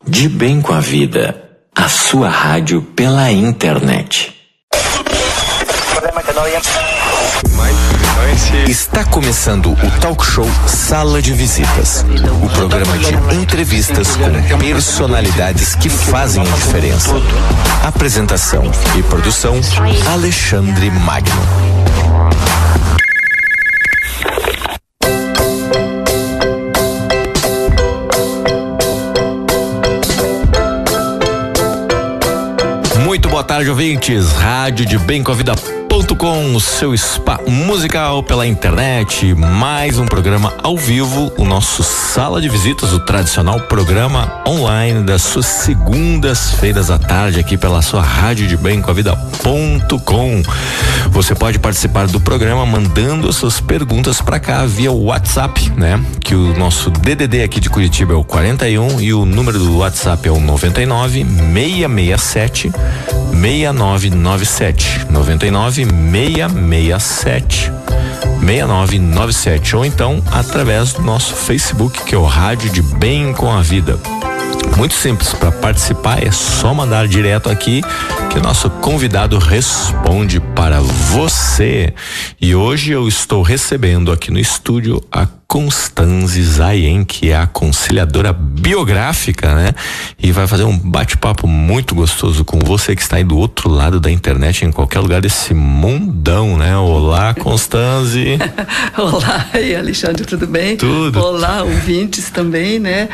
De Bem com a Vida, a sua rádio pela internet. Está começando o talk show Sala de Visitas, o programa de entrevistas com personalidades que fazem a diferença. Apresentação e produção, Alexandre Magno. Muito boa tarde, ouvintes. Rádio de Bem com a Vida.com, o seu spa musical pela internet. Mais um programa ao vivo, o nosso Sala de Visitas, o tradicional programa online das suas segundas-feiras à tarde aqui pela sua Rádio de Bem com a Vida.com. Você pode participar do programa mandando as suas perguntas para cá via WhatsApp, né? Que o nosso DDD aqui de Curitiba é o 41 e o número do WhatsApp é o 99 667 6997 99 667 6997, ou então através do nosso Facebook, que é o Rádio de Bem com a Vida. Muito simples, para participar é só mandar direto aqui que o nosso convidado responde para você. E hoje eu estou recebendo aqui no estúdio a Constanze Zayen, que é a aconselhadora biográfica, né? E vai fazer um bate-papo muito gostoso com você que está aí do outro lado da internet, em qualquer lugar desse mundão, né? Olá, Constanze. Olá, e Alexandre, tudo bem? Tudo. Olá, ouvintes também, né?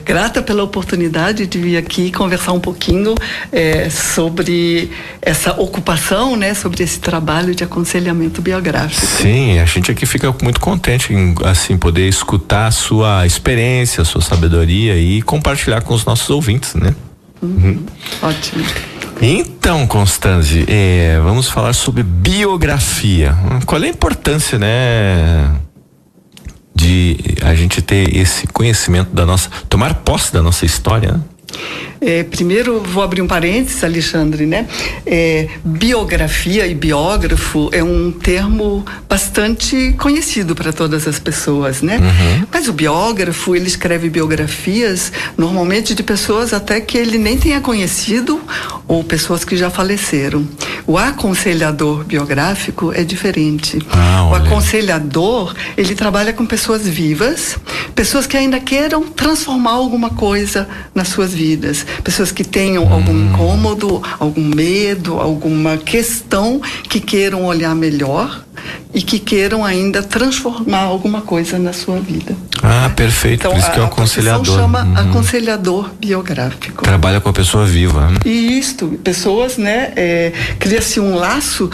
Grata pela oportunidade de vir aqui conversar um pouquinho sobre essa ocupação, né? Sobre esse trabalho de aconselhamento biográfico. Sim, a gente aqui fica muito contente em assim poder escutar a sua experiência, a sua sabedoria e compartilhar com os nossos ouvintes, né? Ótimo. Então, Constanze, vamos falar sobre biografia. Qual é a importância, né, de a gente ter esse conhecimento tomar posse da nossa história, né? Primeiro vou abrir um parênteses, Alexandre, né? Biografia e biógrafo é um termo bastante conhecido para todas as pessoas, né? Mas o biógrafo, ele escreve biografias normalmente de pessoas até que ele nem tenha conhecido ou pessoas que já faleceram. O aconselhador biográfico é diferente. O aconselhador, ele trabalha com pessoas vivas, pessoas que ainda queiram transformar alguma coisa nas suas vidas, pessoas que tenham algum incômodo, algum medo, alguma questão que queiram olhar melhor e que queiram ainda transformar alguma coisa na sua vida. Perfeito. Então, por isso que é o aconselhador. A chama aconselhador biográfico. Trabalha com a pessoa viva, né? E isto, pessoas, né? Cria-se um laço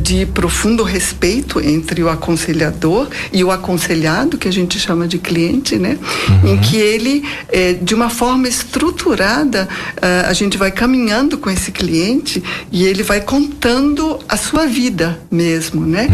de profundo respeito entre o aconselhador e o aconselhado, que a gente chama de cliente, né? Em que ele, de uma forma estruturada, a gente vai caminhando com esse cliente e ele vai contando a sua vida mesmo, né?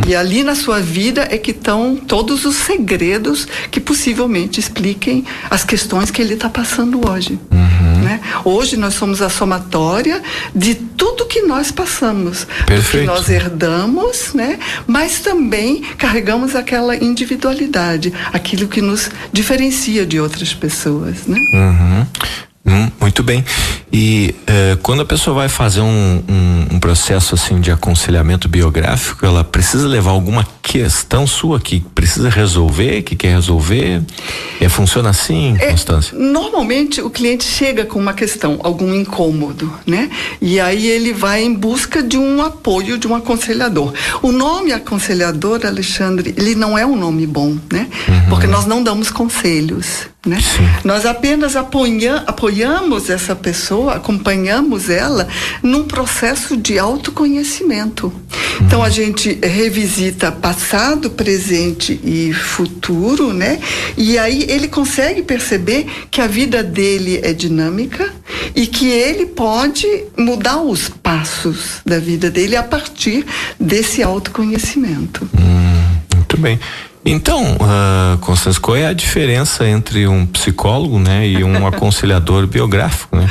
E ali na sua vida é que estão todos os segredos que possivelmente expliquem as questões que ele está passando hoje. Né? Hoje nós somos a somatória de tudo que nós passamos. Perfeito. Do que nós herdamos, né? Mas também carregamos aquela individualidade, aquilo que nos diferencia de outras pessoas, né? Muito bem. E quando a pessoa vai fazer um processo assim de aconselhamento biográfico, ela precisa levar alguma questão sua que precisa resolver, que quer resolver? Funciona assim, Constância? Normalmente o cliente chega com uma questão, algum incômodo, né? E aí ele vai em busca de um apoio de um aconselhador. O nome aconselhador, Alexandre, ele não é um nome bom, né? Porque nós não damos conselhos, né? Nós apenas apoiamos essa pessoa, acompanhamos ela num processo de autoconhecimento. Então a gente revisita passado, presente e futuro, né? E aí ele consegue perceber que a vida dele é dinâmica e que ele pode mudar os passos da vida dele a partir desse autoconhecimento. Muito bem. Então, Constância, qual é a diferença entre um psicólogo, né, e um aconselhador biográfico, né?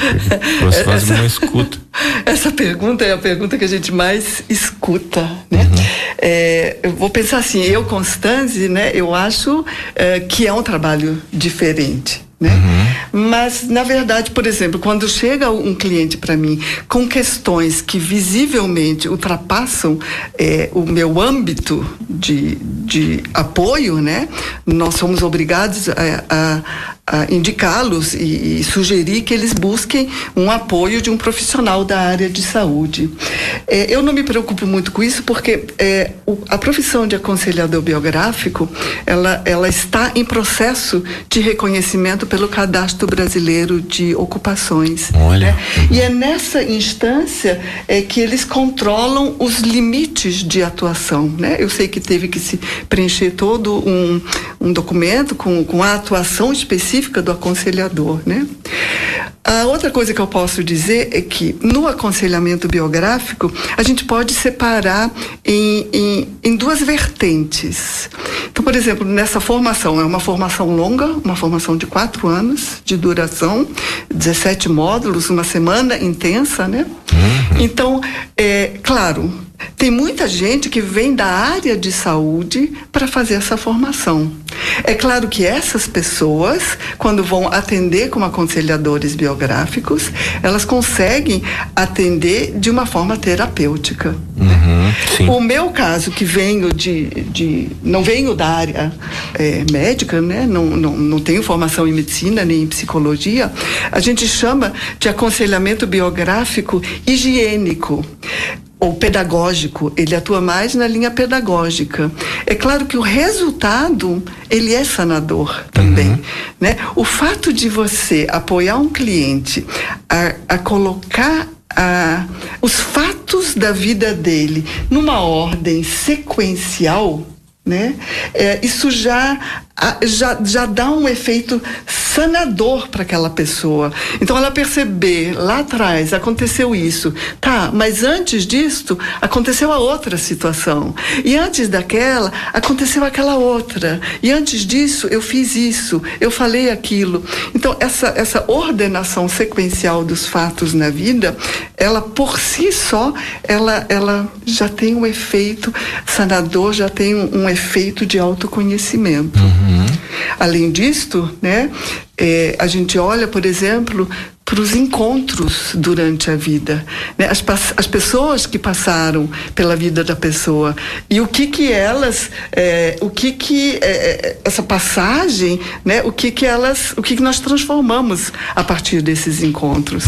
Você faz uma escuta. Essa pergunta é a pergunta que a gente mais escuta, né? Eu vou pensar assim, Constanze, né, eu acho que é um trabalho diferente, né? Mas, na verdade, por exemplo, quando chega um cliente para mim com questões que visivelmente ultrapassam o meu âmbito de apoio, né? Nós somos obrigados a indicá-los e sugerir que eles busquem um apoio de um profissional da área de saúde. Eu não me preocupo muito com isso porque a profissão de aconselhador biográfico, ela está em processo de reconhecimento pelo Cadastro Brasileiro de Ocupações. Olha. Né? E é nessa instância que eles controlam os limites de atuação, né? Eu sei que teve que se preencher todo um documento com a atuação específica do aconselhador, né? A outra coisa que eu posso dizer é que no aconselhamento biográfico a gente pode separar em duas vertentes. Então, por exemplo, nessa formação, é uma formação longa, uma formação de 4 anos de duração, 17 módulos, uma semana intensa, né? Então, claro, tem muita gente que vem da área de saúde para fazer essa formação. É claro que essas pessoas, quando vão atender como aconselhadores biográficos, elas conseguem atender de uma forma terapêutica. Sim. O meu caso, que venho não venho da área médica, né? Não tenho formação em medicina nem em psicologia, a gente chama de aconselhamento biográfico higiênico ou pedagógico. Ele atua mais na linha pedagógica. É claro que o resultado, ele é sanador também, né? O fato de você apoiar um cliente a colocar os fatos da vida dele numa ordem sequencial, né? Isso já dá um efeito sanador para aquela pessoa. Então ela perceber, lá atrás aconteceu isso, tá, mas antes disto aconteceu a outra situação, e antes daquela aconteceu aquela outra, e antes disso eu fiz isso, eu falei aquilo. Então essa ordenação sequencial dos fatos na vida, ela por si só, ela já tem um efeito sanador, já tem um efeito de autoconhecimento. Além disto, né, a gente olha, por exemplo, para os encontros durante a vida, né? As pessoas que passaram pela vida da pessoa e o que elas, essa passagem, né? O que nós transformamos a partir desses encontros.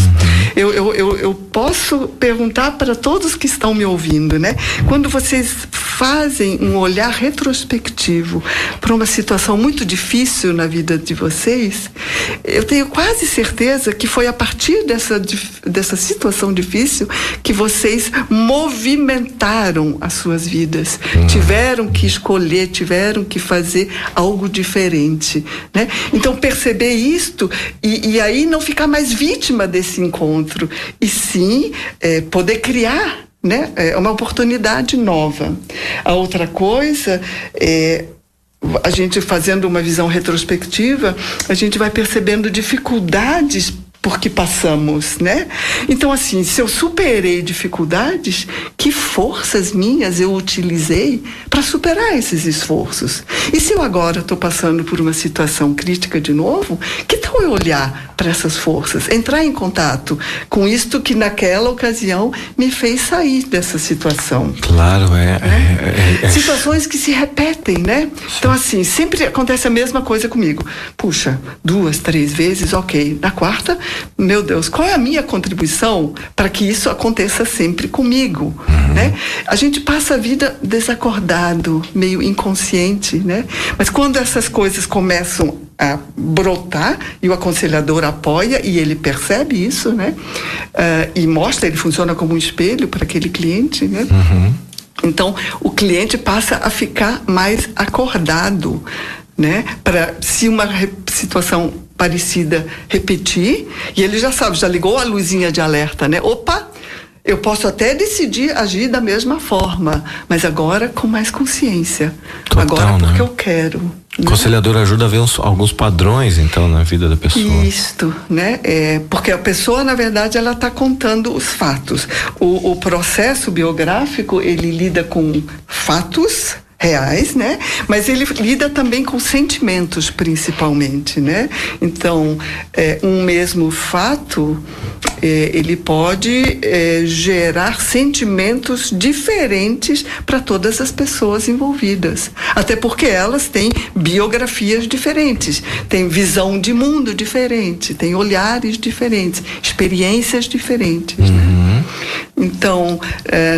Eu posso perguntar para todos que estão me ouvindo, né? Quando vocês fazem um olhar retrospectivo para uma situação muito difícil na vida de vocês, eu tenho quase certeza que foi a partir dessa situação difícil que vocês movimentaram as suas vidas, tiveram que escolher, tiveram que fazer algo diferente, né? Então perceber isto e aí não ficar mais vítima desse encontro, e sim poder criar, né? Uma oportunidade nova. A outra coisa a gente fazendo uma visão retrospectiva, a gente vai percebendo dificuldades por que passamos, né? Então, assim, se eu superei dificuldades, que forças minhas eu utilizei para superar esses esforços? E se eu agora estou passando por uma situação crítica de novo, que tal eu olhar para essas forças, entrar em contato com isto que naquela ocasião me fez sair dessa situação? Claro, situações que se repetem, né? Sim. Então, assim, sempre acontece a mesma coisa comigo. Puxa, 2, 3 vezes, ok. Na quarta, meu Deus, qual é a minha contribuição para que isso aconteça sempre comigo, né? A gente passa a vida desacordado, meio inconsciente, né? Mas quando essas coisas começam a brotar e o aconselhador apoia e ele percebe isso, né? E mostra, ele funciona como um espelho para aquele cliente, né? Então, o cliente passa a ficar mais acordado, né? Para se uma situação parecida repetir, e ele já sabe, já ligou a luzinha de alerta, né? Opa, eu posso até decidir agir da mesma forma, mas agora com mais consciência. Total, agora porque né? eu quero. O conselhador ajuda a ver alguns padrões, então, na vida da pessoa. Isto, né? Porque a pessoa, na verdade, ela está contando os fatos. O processo biográfico, ele lida com fatos, reais, né? Mas ele lida também com sentimentos, principalmente, né? Então, um mesmo fato, ele pode gerar sentimentos diferentes para todas as pessoas envolvidas. Até porque elas têm biografias diferentes, têm visão de mundo diferente, têm olhares diferentes, experiências diferentes, né? Então,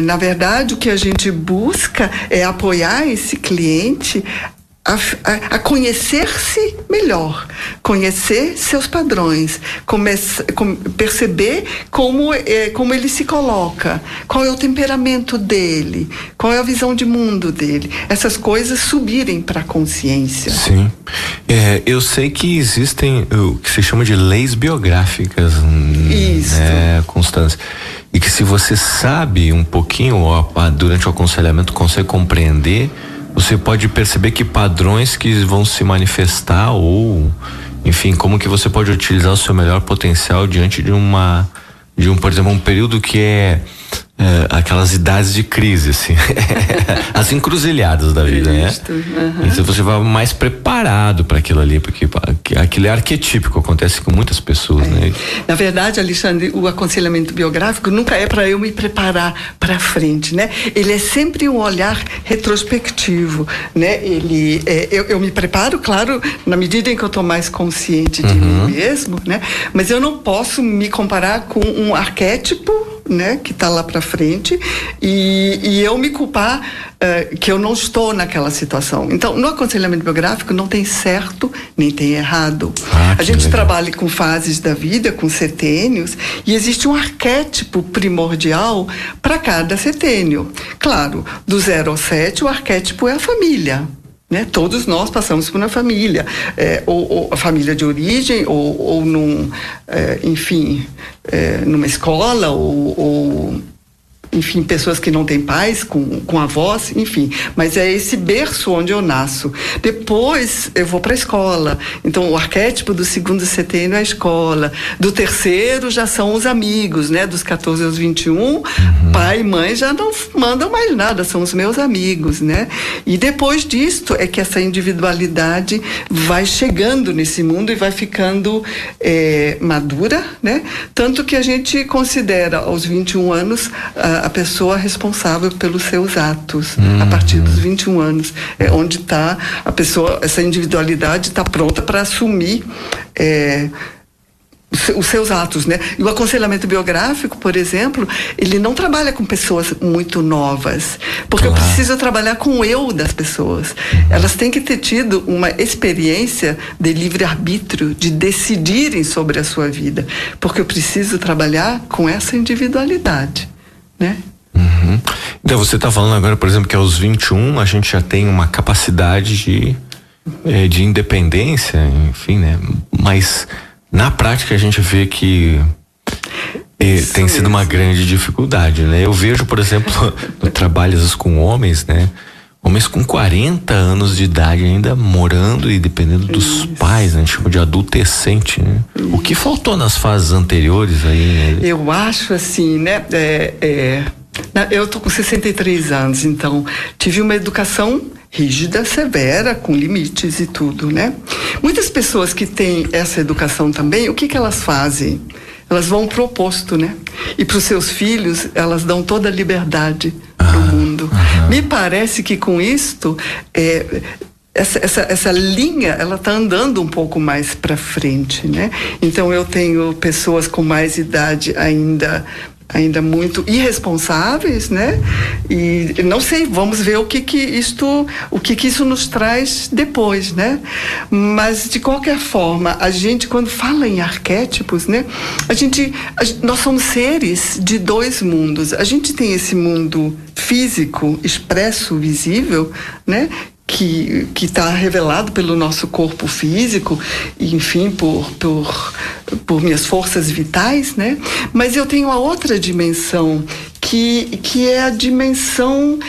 na verdade, o que a gente busca é apoiar esse cliente a conhecer-se melhor, conhecer seus padrões, perceber como ele se coloca, qual é o temperamento dele, qual é a visão de mundo dele. Essas coisas subirem para a consciência. Sim. Eu sei que existem o que se chama de leis biográficas, né, Constância? E que se você sabe um pouquinho, durante o aconselhamento consegue compreender, você pode perceber que padrões que vão se manifestar ou, enfim, como que você pode utilizar o seu melhor potencial diante de por exemplo, um período que é aquelas idades de crise, assim, as encruzilhadas da vida, né? Então você vai mais preparado para aquilo ali, porque aquilo é arquetípico, acontece com muitas pessoas, né? Na verdade, Alexandre, o aconselhamento biográfico nunca é para eu me preparar para frente, né? Ele é sempre um olhar retrospectivo, né? Eu me preparo, claro, na medida em que eu estou mais consciente de mim mesmo, né? Mas eu não posso me comparar com um arquétipo, né, que está lá para frente e eu me culpar que eu não estou naquela situação. Então, no aconselhamento biográfico não tem certo nem tem errado. A gente trabalha com fases da vida, com setênios, e existe um arquétipo primordial para cada setênio. Claro, do 0 ao 7, o arquétipo é a família. Né? Todos nós passamos por uma família, ou a família de origem, ou numa escola, ou enfim, pessoas que não têm pais, com avós, enfim. Mas é esse berço onde eu nasço. Depois eu vou para a escola. Então, o arquétipo do segundo setênio é a escola. Do terceiro já são os amigos, né? Dos 14 aos 21, pai e mãe já não mandam mais nada, são os meus amigos, né? E depois disto é que essa individualidade vai chegando nesse mundo e vai ficando madura, né? Tanto que a gente considera aos 21 anos a pessoa responsável pelos seus atos, a partir dos 21 anos, onde está a pessoa, essa individualidade está pronta para assumir os seus atos, né? E o aconselhamento biográfico, por exemplo, ele não trabalha com pessoas muito novas, porque eu preciso trabalhar com o eu das pessoas. Elas têm que ter tido uma experiência de livre-arbítrio, de decidirem sobre a sua vida, porque eu preciso trabalhar com essa individualidade, né? Então você está falando agora, por exemplo, que aos 21 a gente já tem uma capacidade de independência, enfim, né? Mas na prática a gente vê que tem sido uma grande dificuldade, né? Eu vejo, por exemplo, no trabalho às vezes com homens, né? Homens com 40 anos de idade ainda morando e dependendo dos pais, né? Tipo de adolescente, né? O que faltou nas fases anteriores aí, né? Eu acho assim, né? Eu tô com 63 anos, então tive uma educação rígida, severa, com limites e tudo, né? Muitas pessoas que têm essa educação também, o que elas fazem? Elas vão pro oposto, né? E para os seus filhos, elas dão toda a liberdade pro mundo. Me parece que com isto, essa linha, ela está andando um pouco mais para frente, né? Então eu tenho pessoas com mais idade ainda muito irresponsáveis, né? E não sei, vamos ver o que isso nos traz depois, né? Mas de qualquer forma, a gente, quando fala em arquétipos, né? Nós somos seres de dois mundos. A gente tem esse mundo físico, expresso, visível, né? Que está revelado pelo nosso corpo físico, enfim, por minhas forças vitais, né? Mas eu tenho a outra dimensão, que é a dimensão,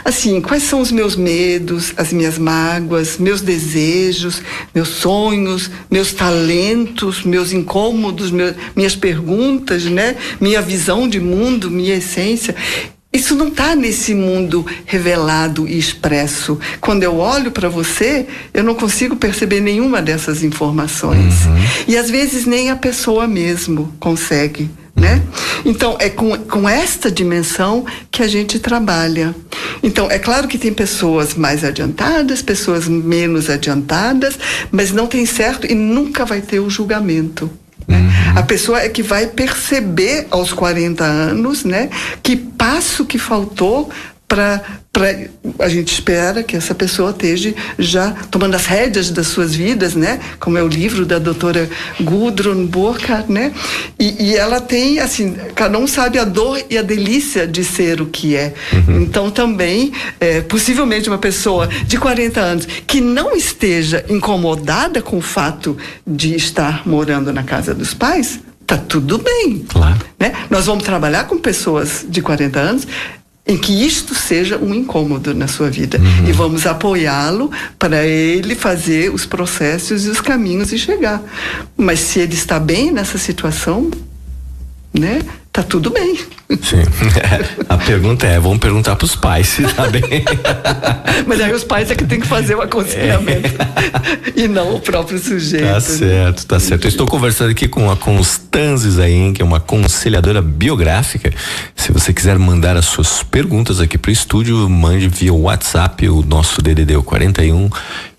assim, quais são os meus medos, as minhas mágoas, meus desejos, meus sonhos, meus talentos, meus incômodos, minhas perguntas, né? Minha visão de mundo, minha essência. isso não está nesse mundo revelado e expresso. Quando eu olho para você, eu não consigo perceber nenhuma dessas informações. E às vezes nem a pessoa mesmo consegue, né? Então, é com esta dimensão que a gente trabalha. Então, é claro que tem pessoas mais adiantadas, pessoas menos adiantadas, mas não tem certo e nunca vai ter o julgamento. A pessoa é que vai perceber aos 40 anos, né, que passo que faltou para a gente espera que essa pessoa esteja já tomando as rédeas das suas vidas, né? Como é o livro da doutora Gudrun Burkhardt, né? E ela tem, assim, cada um sabe a dor e a delícia de ser o que é. Então também, possivelmente uma pessoa de 40 anos que não esteja incomodada com o fato de estar morando na casa dos pais, tá tudo bem. Claro. Né? Nós vamos trabalhar com pessoas de 40 anos em que isto seja um incômodo na sua vida. E vamos apoiá-lo para ele fazer os processos e os caminhos e chegar. Mas se ele está bem nessa situação, né, tá tudo bem. Sim. A pergunta vamos perguntar para os pais se tá bem. Mas aí os pais é que tem que fazer o aconselhamento e não o próprio sujeito. Tá certo, tá certo. Eu estou conversando aqui com a Constanze Zain, que é uma aconselhadora biográfica. Se você quiser mandar as suas perguntas aqui pro estúdio, mande via WhatsApp, o nosso DDD é o 41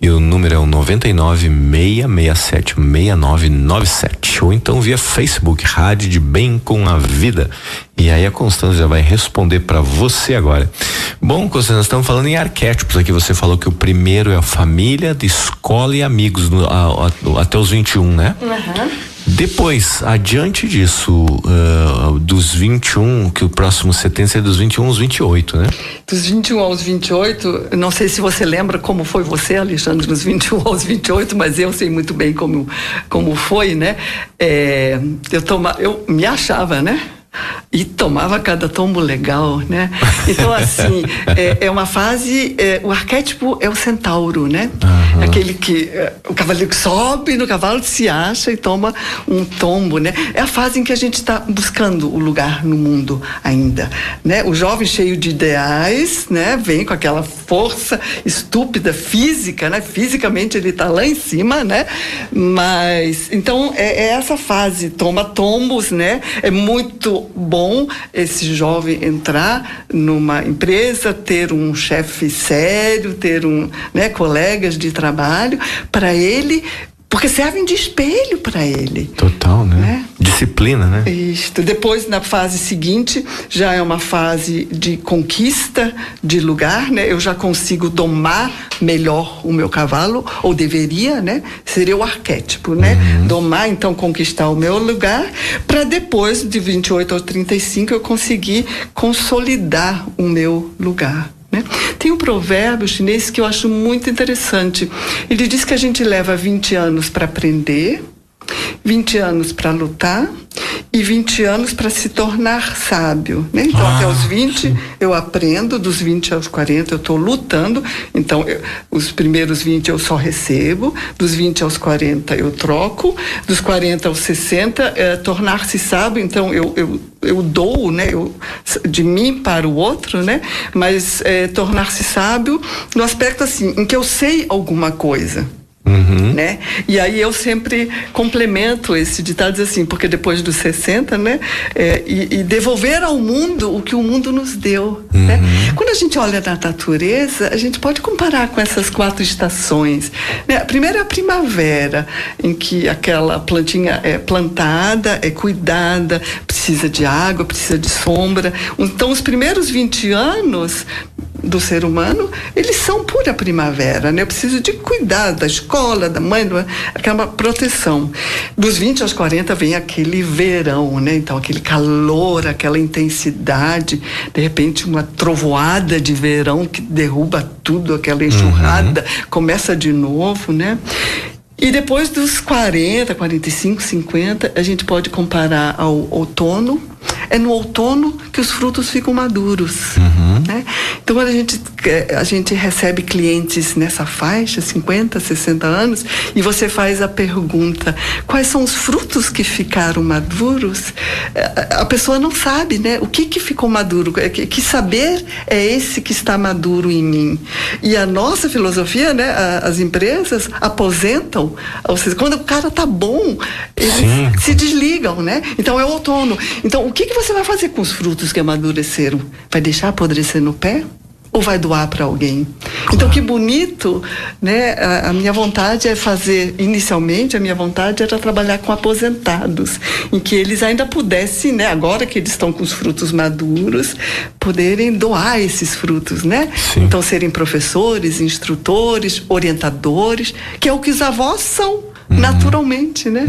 e o número é o 99-667-6997, ou então via Facebook, Rádio de Bem com a Vida. E aí a Constanze já vai responder para você agora. Bom, Constanze, nós estamos falando em arquétipos aqui. Você falou que o primeiro é a família, de escola e amigos até os 21, né? Depois, adiante disso, dos 21, que o próximo setembro é dos 21 aos 28, né? Dos 21 aos 28, não sei se você lembra como foi você, Alexandre, dos 21 aos 28, mas eu sei muito bem como foi, né? Eu me achava, né? E tomava cada tombo legal, né? Então, assim, é uma fase, o arquétipo é o centauro, né? Aquele que, o cavaleiro que sobe no cavalo, se acha e toma um tombo, né? É a fase em que a gente está buscando o lugar no mundo ainda, né? O jovem cheio de ideais, né? Vem com aquela força estúpida física, né? Fisicamente ele está lá em cima, né? Mas, então, é essa fase, toma tombos, né? É muito bom esse jovem entrar numa empresa, ter um chefe sério, ter colegas de trabalho para ele, porque servem de espelho para ele. Total, né? Disciplina, né? Isto. Depois, na fase seguinte, já é uma fase de conquista de lugar, né? Eu já consigo domar melhor o meu cavalo, ou deveria, né? Seria o arquétipo, né? Domar, então, conquistar o meu lugar, para depois, de 28 aos 35, eu conseguir consolidar o meu lugar. Tem um provérbio chinês que eu acho muito interessante. Ele diz que a gente leva 20 anos para aprender, 20 anos para lutar e 20 anos para se tornar sábio, né? Então, até os 20 sim. Eu aprendo, dos 20 aos 40 eu estou lutando, então os primeiros 20 eu só recebo, dos 20 aos 40 eu troco, dos 40 aos 60 tornar-se sábio, então eu dou, né? De mim para o outro, né? Mas tornar-se sábio no aspecto assim, em que eu sei alguma coisa. Né? E aí eu sempre complemento esse ditado assim, porque depois dos 60, né? E devolver ao mundo o que o mundo nos deu, né? Quando a gente olha na natureza, a gente pode comparar com essas 4 estações, né? A primeira é a primavera, em que aquela plantinha é plantada, é cuidada, precisa de água, precisa de sombra. Então os primeiros 20 anos do ser humano, eles são pura primavera, né? Eu preciso de cuidar da escola, da mãe, aquela proteção. Dos 20 aos 40 vem aquele verão, né? Então aquele calor, aquela intensidade, de repente uma trovoada de verão que derruba tudo, aquela enxurrada, começa de novo, né? E depois dos 40, 45, 50, a gente pode comparar ao outono, é no outono que os frutos ficam maduros. Né? Então, quando a gente recebe clientes nessa faixa, 50, 60 anos, e você faz a pergunta, quais são os frutos que ficaram maduros? A pessoa não sabe, né? O que ficou maduro? Que saber é esse que está maduro em mim? E a nossa filosofia, né? As empresas aposentam, ou seja, quando o cara tá bom, eles se desligam, né? Então é o outono. Então, o que você vai fazer com os frutos que amadureceram? Vai deixar apodrecer no pé? Ou vai doar para alguém? Então, que bonito, né? A minha vontade é fazer, inicialmente, a minha vontade era trabalhar com aposentados, em que eles ainda pudessem, né? Agora que eles estão com os frutos maduros, poderem doar esses frutos, né? Sim. Então, serem professores, instrutores, orientadores, que é o que os avós são, naturalmente, né?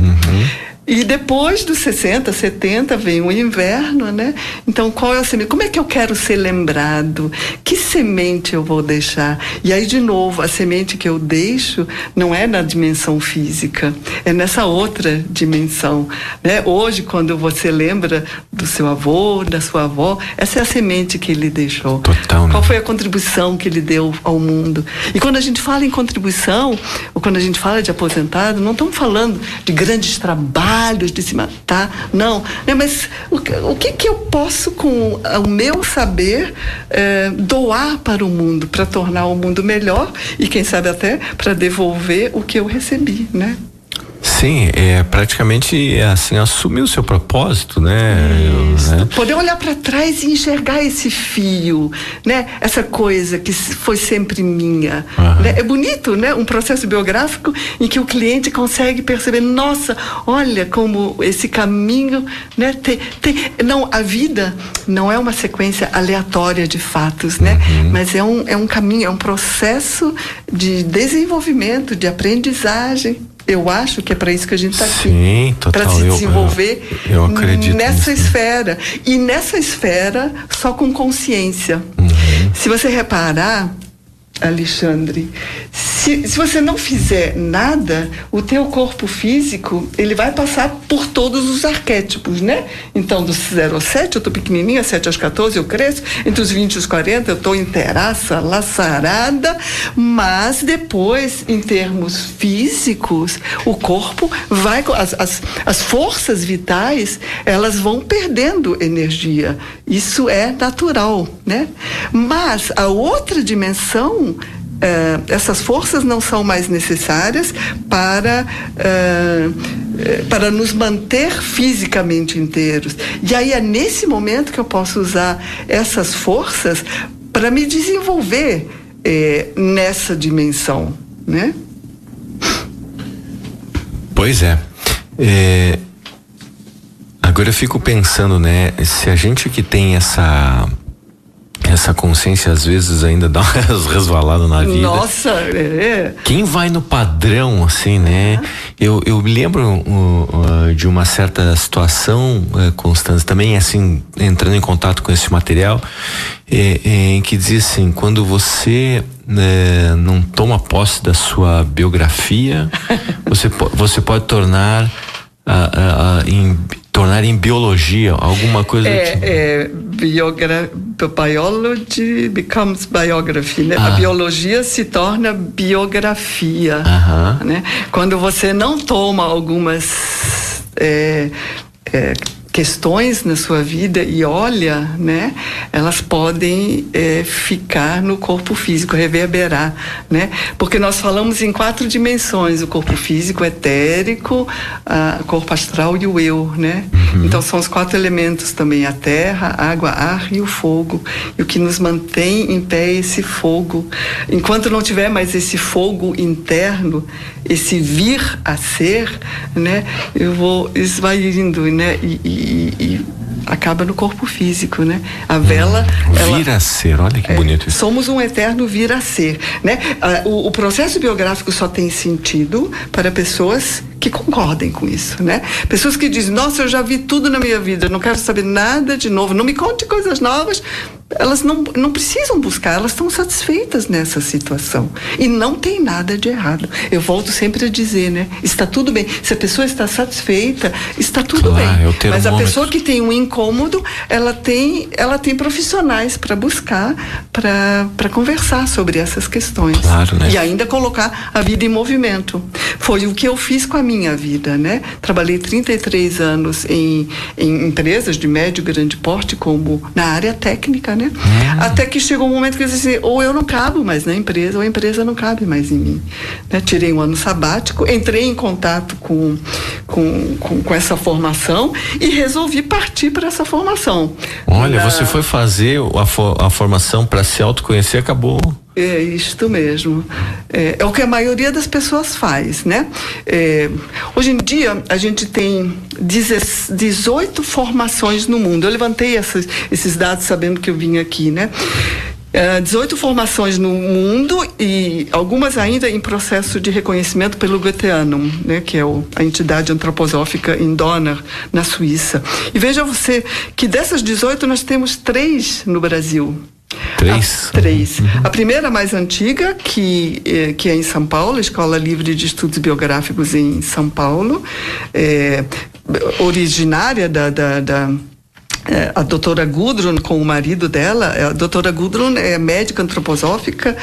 E depois dos 60, 70 vem o inverno, né? Então, qual é a semente? Como é que eu quero ser lembrado? Que semente eu vou deixar? E aí, de novo, a semente que eu deixo não é na dimensão física, é nessa outra dimensão, né? Hoje, quando você lembra do seu avô, da sua avó, essa é a semente que ele deixou. Total, né? Qual foi a contribuição que ele deu ao mundo? E quando a gente fala em contribuição, ou quando a gente fala de aposentado, não estamos falando de grandes trabalhos, de se matar, não, né? Mas o que eu posso, com o meu saber, doar para o mundo, para tornar o mundo melhor e, quem sabe, até para devolver o que eu recebi, né? Sim, é praticamente assim, assumir o seu propósito, né? Isso. Né? Poder olhar para trás e enxergar esse fio, né? Essa coisa que foi sempre minha. Né? É bonito, né? Um processo biográfico em que o cliente consegue perceber, nossa, olha como esse caminho, né? Não, a vida não é uma sequência aleatória de fatos, né? Mas é um caminho, é um processo de desenvolvimento, de aprendizagem. Eu acho que é para isso que a gente está aqui. Sim, total. Para se desenvolver eu acredito nessa nisso. esfera. E nessa esfera, só com consciência. Se você reparar, Alexandre, se você não fizer nada, o teu corpo físico, ele vai passar por todos os arquétipos, né? Então, dos 0 aos 7, eu tô pequenininha, 7 aos 14 eu cresço, entre os 20 e os 40 eu tô inteiraça, laçarada, mas depois, em termos físicos, o corpo vai, as forças vitais, elas vão perdendo energia. Isso é natural, né? Mas a outra dimensão, essas forças não são mais necessárias para nos manter fisicamente inteiros. E aí é nesse momento que eu posso usar essas forças para me desenvolver nessa dimensão, né? Pois é. Agora eu fico pensando, né? Se a gente que tem essa consciência às vezes ainda dá umas resvaladas na vida. Nossa, Quem vai no padrão, assim, né? Eu me lembro de uma certa situação, Constância, também assim, entrando em contato com esse material, em que dizia assim, quando você não toma posse da sua biografia, você pode tornar em biologia, alguma coisa biology becomes biography, né? A biologia se torna biografia, né? Quando você não toma algumas questões na sua vida e olha, né? Elas podem ficar no corpo físico, reverberar, né? Porque nós falamos em 4 dimensões: o corpo físico, etérico, o corpo astral e o eu, né? Então são os 4 elementos também: a terra, a água, ar e o fogo. E o que nos mantém em pé é esse fogo. Enquanto não tiver mais esse fogo interno, esse vir a ser, né? Isso vai indo, né? E acaba no corpo físico, né? A vela... vir a ser, olha que bonito isso. Somos um eterno vir a ser, né? O processo biográfico só tem sentido para pessoas que concordem com isso, né? Pessoas que dizem, nossa, eu já vi tudo na minha vida, não quero saber nada de novo, não me conte coisas novas, elas não precisam buscar, elas estão satisfeitas nessa situação. E não tem nada de errado. Eu volto sempre a dizer, né? Está tudo bem. Se a pessoa está satisfeita, está tudo bem. Mas a pessoa que tem um incômodo, ela tem profissionais para buscar, para conversar sobre essas questões. Claro, né? E ainda colocar a vida em movimento. Foi o que eu fiz com a minha vida, né? Trabalhei 33 anos em empresas de médio e grande porte, como na área técnica, né? Até que chegou um momento que eu disse assim, ou eu não cabo mais na empresa, ou a empresa não cabe mais em mim, né? Tirei um ano sabático, entrei em contato com essa formação e resolvi partir para essa formação. Olha, você foi fazer a formação para se autoconhecer, acabou... É isto mesmo. É o que a maioria das pessoas faz, né? Hoje em dia, a gente tem 18 formações no mundo. Eu levantei esses dados sabendo que eu vim aqui, né? 18 formações no mundo e algumas ainda em processo de reconhecimento pelo Goetheanum, né, que é a entidade antroposófica em Donner, na Suíça. E veja você que dessas 18 nós temos 3 no Brasil. 3. A primeira, mais antiga, que é em São Paulo, Escola Livre de Estudos Biográficos em São Paulo, originária a doutora Gudrun com o marido dela. A doutora Gudrun é médica antroposófica,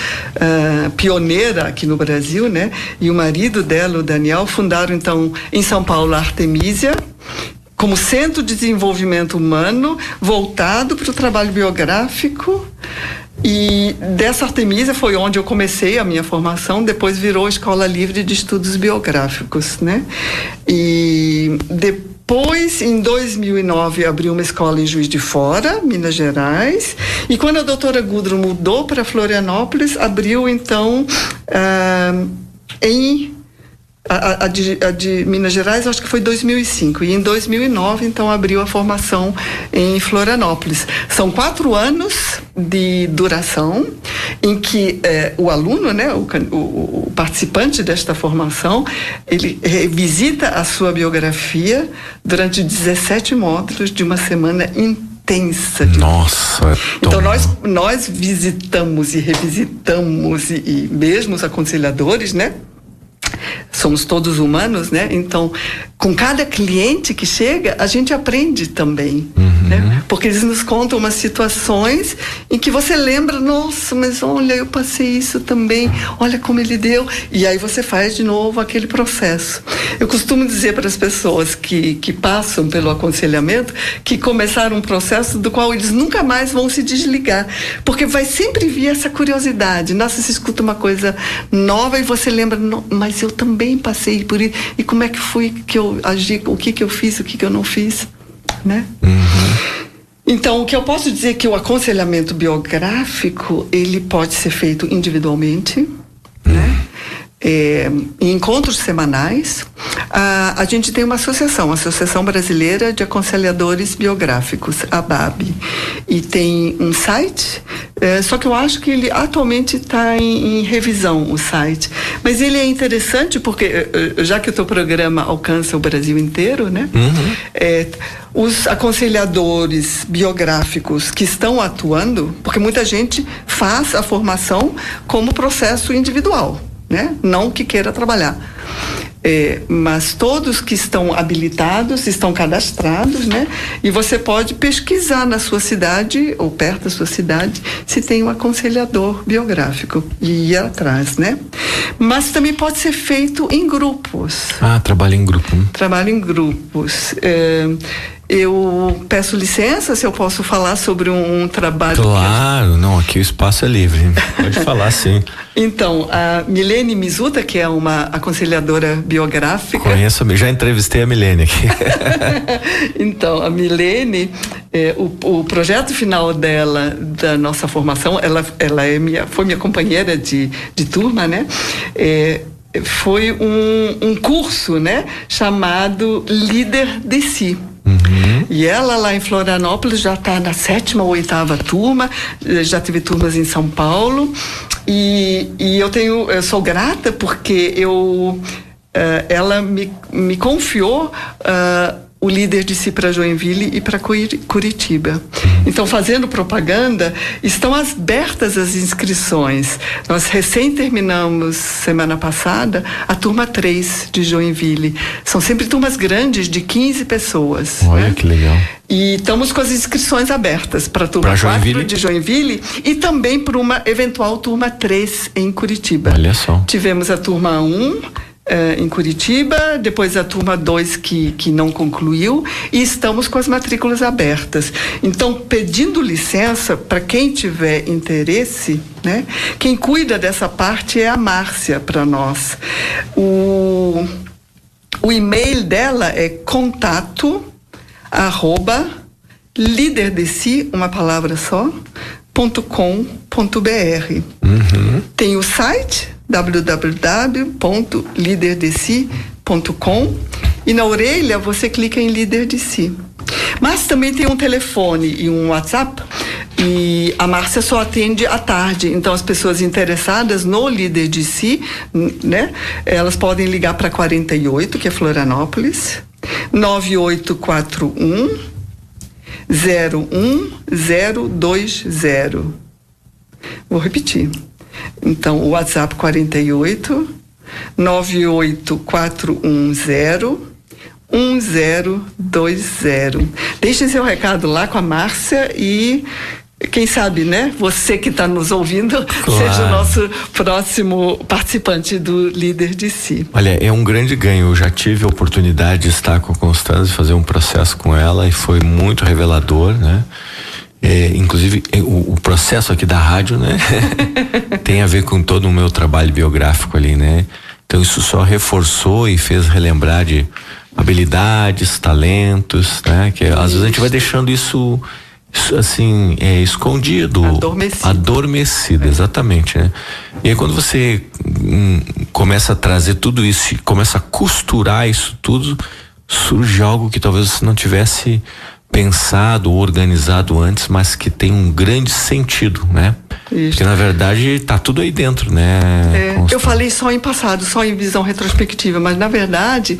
pioneira aqui no Brasil, né? E o marido dela, o Daniel, fundaram então em São Paulo a Artemisia, como centro de desenvolvimento humano voltado para o trabalho biográfico. E dessa Artemisia foi onde eu comecei a minha formação, depois virou Escola Livre de Estudos Biográficos, né? E depois, em 2009, abriu uma escola em Juiz de Fora, Minas Gerais, e quando a doutora Gudrun mudou para Florianópolis, abriu então a de Minas Gerais, acho que foi 2005, e em 2009 então abriu a formação em Florianópolis. São 4 anos de duração em que o aluno, né, o participante desta formação, ele revisita a sua biografia durante 17 módulos de uma semana intensa. Nossa! Então nós visitamos e revisitamos e mesmo os aconselhadores, né? Somos todos humanos, né? Então, com cada cliente que chega, a gente aprende também, né? Porque eles nos contam umas situações em que você lembra, nossa, mas olha, eu passei isso também, olha como ele deu, e aí você faz de novo aquele processo. Eu costumo dizer para as pessoas que passam pelo aconselhamento que começaram um processo do qual eles nunca mais vão se desligar, porque vai sempre vir essa curiosidade. Nossa, você escuta uma coisa nova e você lembra, mas eu também passei por isso, e como é que foi que eu agi, o que eu fiz, o que eu não fiz, né? Então, o que eu posso dizer é que o aconselhamento biográfico, ele pode ser feito individualmente, né? Em encontros semanais. A gente tem uma associação, a Associação Brasileira de Aconselhadores Biográficos, a ABAB, e tem um site, só que eu acho que ele atualmente está em revisão, o site, mas ele é interessante porque, já que o teu programa alcança o Brasil inteiro, né? Os aconselhadores biográficos que estão atuando, porque muita gente faz a formação como processo individual, né? Não que queira trabalhar. Mas todos que estão habilitados, estão cadastrados, né? E você pode pesquisar na sua cidade, ou perto da sua cidade, se tem um aconselhador biográfico e ir atrás, né? Mas também pode ser feito em grupos. Trabalho em grupo. Trabalho em grupos. Eu peço licença se eu posso falar sobre um trabalho. Claro, não, aqui o espaço é livre. Pode falar, sim. Então, a Milene Mizuta, que é uma aconselhadora biográfica. Conheço, já entrevistei a Milene aqui. Então, a Milene, o projeto final dela, da nossa formação, ela foi minha companheira de turma, né? Foi um curso, né? Chamado Líder de Si. E ela lá em Florianópolis já está na 7ª ou 8ª turma, já teve turmas em São Paulo, e eu sou grata porque ela me confiou o líder de si para Joinville e para Curitiba. Então, fazendo propaganda, estão abertas as inscrições. Nós recém terminamos, semana passada, a turma 3 de Joinville. São sempre turmas grandes, de 15 pessoas. Olha, né? Que legal. E estamos com as inscrições abertas para a turma 4 de Joinville e também para uma eventual turma 3 em Curitiba. Olha só. Tivemos a turma 1... em Curitiba, depois a turma 2 que não concluiu, e estamos com as matrículas abertas. Então, pedindo licença, para quem tiver interesse, né? Quem cuida dessa parte é a Márcia para nós. O e-mail dela é contato@liderdeci, uma palavra só, .com.br. Tem o site www.liderdeci.com e na orelha você clica em Líder de Si. Mas também tem um telefone e um WhatsApp, e a Márcia só atende à tarde, então as pessoas interessadas no Líder de Si, né, elas podem ligar para 48, que é Florianópolis, 9841 01020. Vou repetir. Então, o WhatsApp 48 98410 1020. Deixem seu recado lá com a Márcia e quem sabe, né? Você que está nos ouvindo, claro, seja o nosso próximo participante do Líder de Si. Olha, é um grande ganho. Eu já tive a oportunidade de estar com a Constância, fazer um processo com ela e foi muito revelador, né? Inclusive o processo aqui da rádio, né? Tem a ver com todo o meu trabalho biográfico ali, né? Então isso só reforçou e fez relembrar de habilidades, talentos, né? Que às vezes a gente vai deixando isso assim, escondido, adormecido, exatamente, né? E aí quando você começa a trazer tudo isso e começa a costurar isso tudo, surge algo que talvez você não tivesse pensado ou organizado antes, mas que tem um grande sentido, né? Isso. Porque na verdade tá tudo aí dentro, né? Eu falei só em passado, só em visão retrospectiva, mas na verdade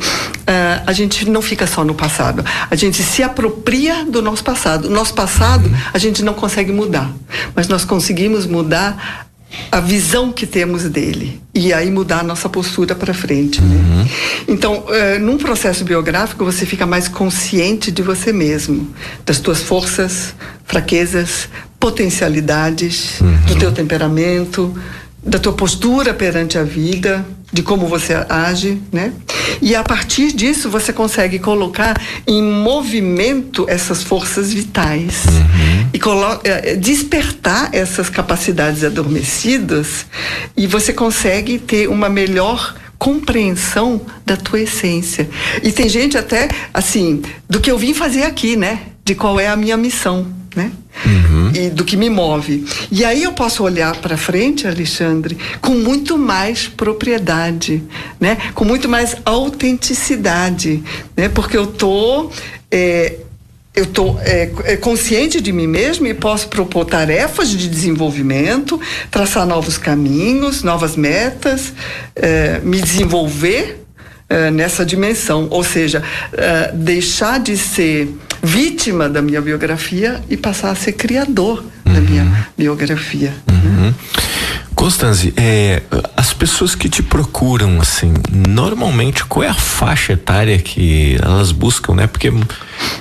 a gente não fica só no passado, a gente se apropria do nosso passado. O nosso passado a gente não consegue mudar, mas nós conseguimos mudar a visão que temos dele e aí mudar a nossa postura para frente, né? Então, num processo biográfico você fica mais consciente de você mesmo, das tuas forças, fraquezas, potencialidades, do teu temperamento, da tua postura perante a vida, de como você age, né? E a partir disso você consegue colocar em movimento essas forças vitais e despertar essas capacidades adormecidas, e você consegue ter uma melhor compreensão da tua essência. E tem gente até assim, do que eu vim fazer aqui, né? De qual é a minha missão, né? E do que me move. E aí eu posso olhar para frente, Alexandre, com muito mais propriedade, né? Com muito mais autenticidade, né? Porque eu tô consciente de mim mesmo e posso propor tarefas de desenvolvimento, traçar novos caminhos, novas metas, me desenvolver nessa dimensão, ou seja, deixar de ser vítima da minha biografia e passar a ser criador da minha biografia. Constância, as pessoas que te procuram, assim, normalmente qual é a faixa etária que elas buscam, né? Porque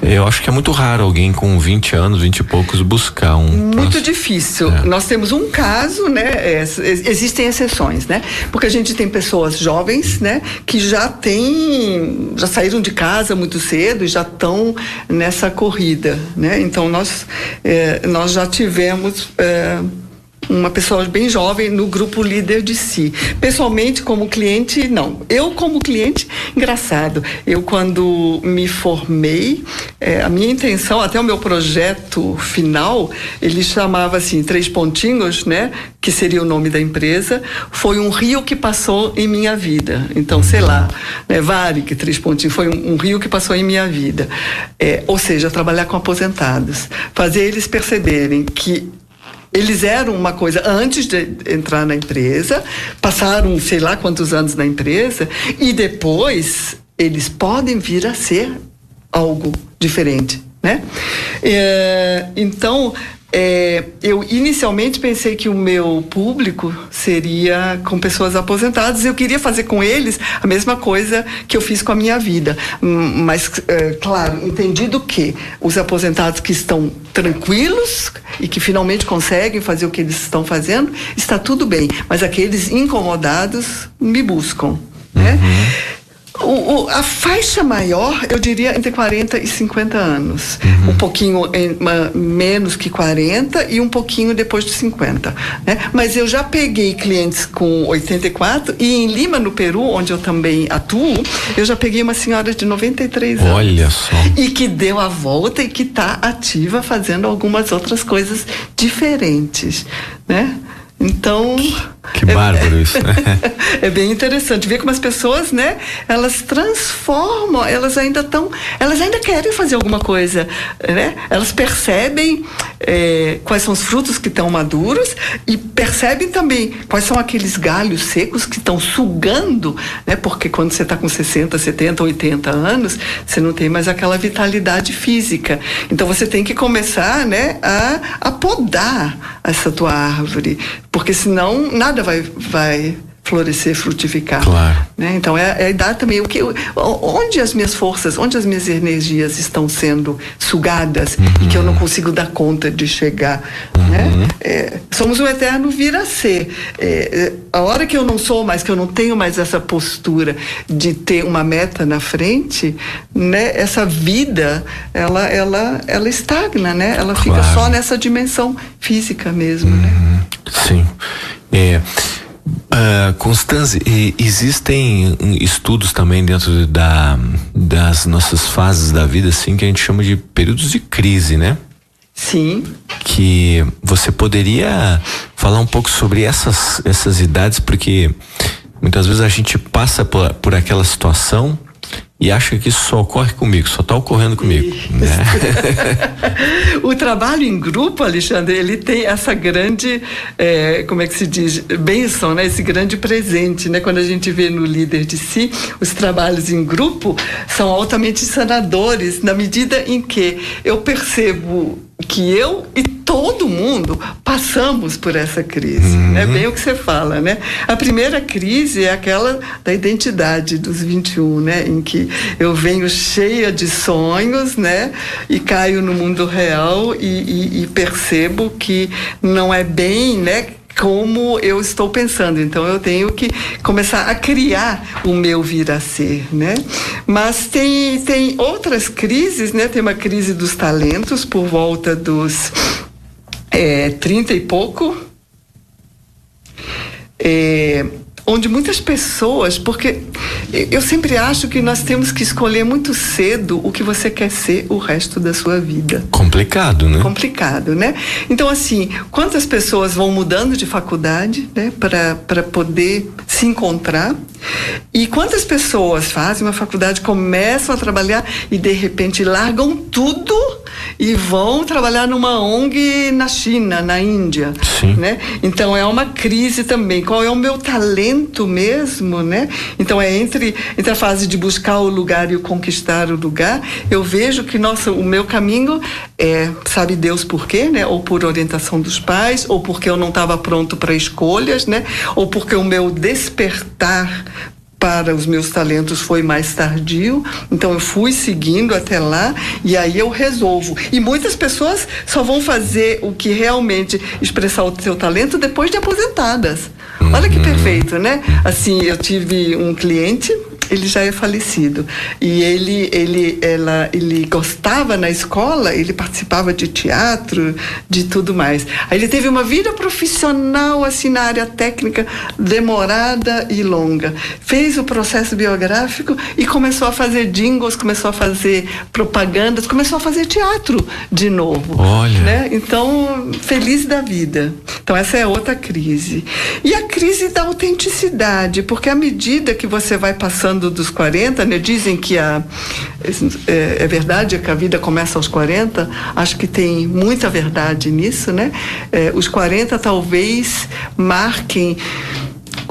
eu acho que é muito raro alguém com 20 anos, 20 e poucos buscar Muito difícil. Nós temos um caso, né? Existem exceções, né? Porque a gente tem pessoas jovens, né? Que já saíram de casa muito cedo e já estão nessa corrida, né? Então nós já tivemos uma pessoa bem jovem no grupo Líder de Si. Pessoalmente, como cliente, não. Eu, como cliente, engraçado. Eu, quando me formei, a minha intenção, até o meu projeto final, ele chamava assim, 3 pontinhos, né? Que seria o nome da empresa. Foi um rio que passou em minha vida. Então, sei lá, né? Varig, 3 pontinhos. Foi um rio que passou em minha vida. Ou seja, trabalhar com aposentados. Fazer eles perceberem que Eles eram uma coisa antes de entrar na empresa, passaram sei lá quantos anos na empresa, e depois eles podem vir a ser algo diferente, né? Então, eu inicialmente pensei que o meu público seria com pessoas aposentadas. Eu queria fazer com eles a mesma coisa que eu fiz com a minha vida, mas claro, entendido que os aposentados que estão tranquilos e que finalmente conseguem fazer o que eles estão fazendo, está tudo bem, mas aqueles incomodados me buscam, né? A faixa maior, eu diria entre 40 e 50 anos. Um pouquinho menos que 40 e um pouquinho depois de 50. Né? Mas eu já peguei clientes com 84 e em Lima, no Peru, onde eu também atuo, eu já peguei uma senhora de 93 anos. Olha só. E que deu a volta e que está ativa fazendo algumas outras coisas diferentes, né? Então... Que bárbaro isso, né? É bem interessante ver como as pessoas, né? Elas transformam, elas ainda querem fazer alguma coisa, né? Elas percebem quais são os frutos que estão maduros e percebem também quais são aqueles galhos secos que estão sugando, né? Porque quando você está com 60, 70, 80 anos, você não tem mais aquela vitalidade física. Então você tem que começar, né? A podar essa tua árvore, porque senão nada vai florescer, frutificar. Claro. Né? Então é a idade também, onde as minhas forças, onde as minhas energias estão sendo sugadas e que eu não consigo dar conta de chegar. Né? Somos um eterno vir a ser. A hora que eu não sou mais, que eu não tenho mais essa postura de ter uma meta na frente, né? Essa vida, ela estagna, né? Ela fica só nessa dimensão física mesmo. Né? Sim. Constance, existem estudos também dentro das nossas fases da vida, assim, que a gente chama de períodos de crise, né? Sim. Que você poderia falar um pouco sobre essas idades, porque muitas vezes a gente passa por aquela situação e acha que isso só ocorre comigo, só está ocorrendo comigo. Né? O trabalho em grupo, Alexandre, ele tem essa grande, como é que se diz, bênção, né? Esse grande presente, né? Quando a gente vê no Líder de Si, os trabalhos em grupo são altamente sanadores, na medida em que eu percebo que eu e todo mundo passamos por essa crise, né? Bem o que você fala, né? A primeira crise é aquela da identidade dos 21, né? Em que eu venho cheia de sonhos, né? E caio no mundo real e percebo que não é bem, né? Como eu estou pensando, então eu tenho que começar a criar o meu vir a ser, né? Mas tem outras crises, né? Tem uma crise dos talentos por volta dos 30 e pouco, onde muitas pessoas, porque eu sempre acho que nós temos que escolher muito cedo o que você quer ser o resto da sua vida. Complicado, né? Complicado, né? Então, assim, quantas pessoas vão mudando de faculdade, né, para poder se encontrar, e quantas pessoas fazem uma faculdade, começam a trabalhar e de repente largam tudo e vão trabalhar numa ONG na China, na Índia. Sim. Né? Então é uma crise também. Qual é o meu talento mesmo, né? Então entre a fase de buscar o lugar e o conquistar o lugar, eu vejo que o meu caminho sabe Deus por quê, né? Ou por orientação dos pais, ou porque eu não estava pronto para escolhas, né? Ou porque o meu despertar para os meus talentos foi mais tardio, então eu fui seguindo até lá e aí eu resolvo. E muitas pessoas só vão fazer o que realmente expressar o seu talento depois de aposentadas. Olha que perfeito, né? Assim, eu tive um cliente, ele já é falecido, e ele gostava na escola, ele participava de teatro, de tudo mais. Aí ele teve uma vida profissional, assim, na área técnica, demorada e longa. Fez o processo biográfico e começou a fazer jingles, começou a fazer propagandas, começou a fazer teatro de novo. Olha. Né? Então, feliz da vida. Então, essa é outra crise. E a crise da autenticidade, porque à medida que você vai passando falando dos 40, né? Dizem que é verdade que a vida começa aos 40, acho que tem muita verdade nisso, né? Os 40 talvez marquem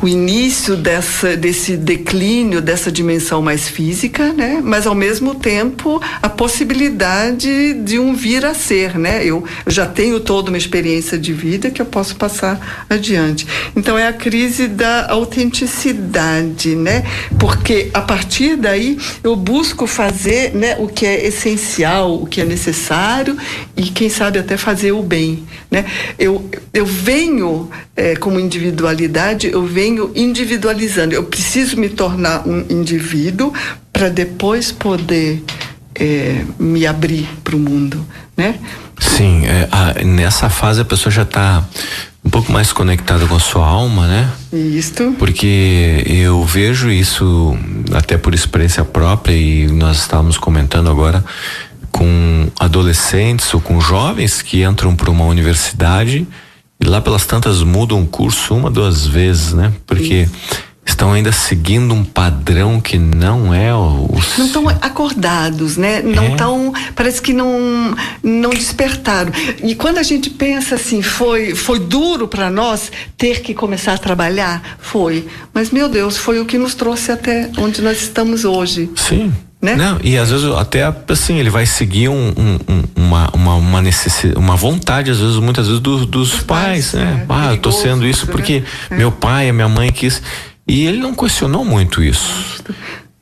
o início desse declínio, dessa dimensão mais física, né? Mas ao mesmo tempo a possibilidade de um vir a ser, né? Eu já tenho toda uma experiência de vida que eu posso passar adiante. Então é a crise da autenticidade, né? Porque a partir daí eu busco fazer, né, o que é essencial, o que é necessário e quem sabe até fazer o bem, né? Eu venho como individualidade, eu venho individualizando. Eu preciso me tornar um indivíduo para depois poder me abrir para o mundo, né? Sim, nessa fase a pessoa já está um pouco mais conectada com a sua alma, né? Isso. Porque eu vejo isso até por experiência própria, e nós estávamos comentando agora com adolescentes ou com jovens que entram para uma universidade e lá pelas tantas mudam o curso 1, 2 vezes, né? Porque estão ainda seguindo um padrão que não é não estão acordados, né? Não estão, parece que não despertaram. E quando a gente pensa assim, foi duro para nós ter que começar a trabalhar? Foi. Mas, meu Deus, foi o que nos trouxe até onde nós estamos hoje. Sim. Né? Não, e às vezes até assim, ele vai seguir uma necessidade, uma vontade, às vezes, muitas vezes dos pais, né? Eu tô sendo isso porque meu pai, a minha mãe quis. E ele não questionou muito isso.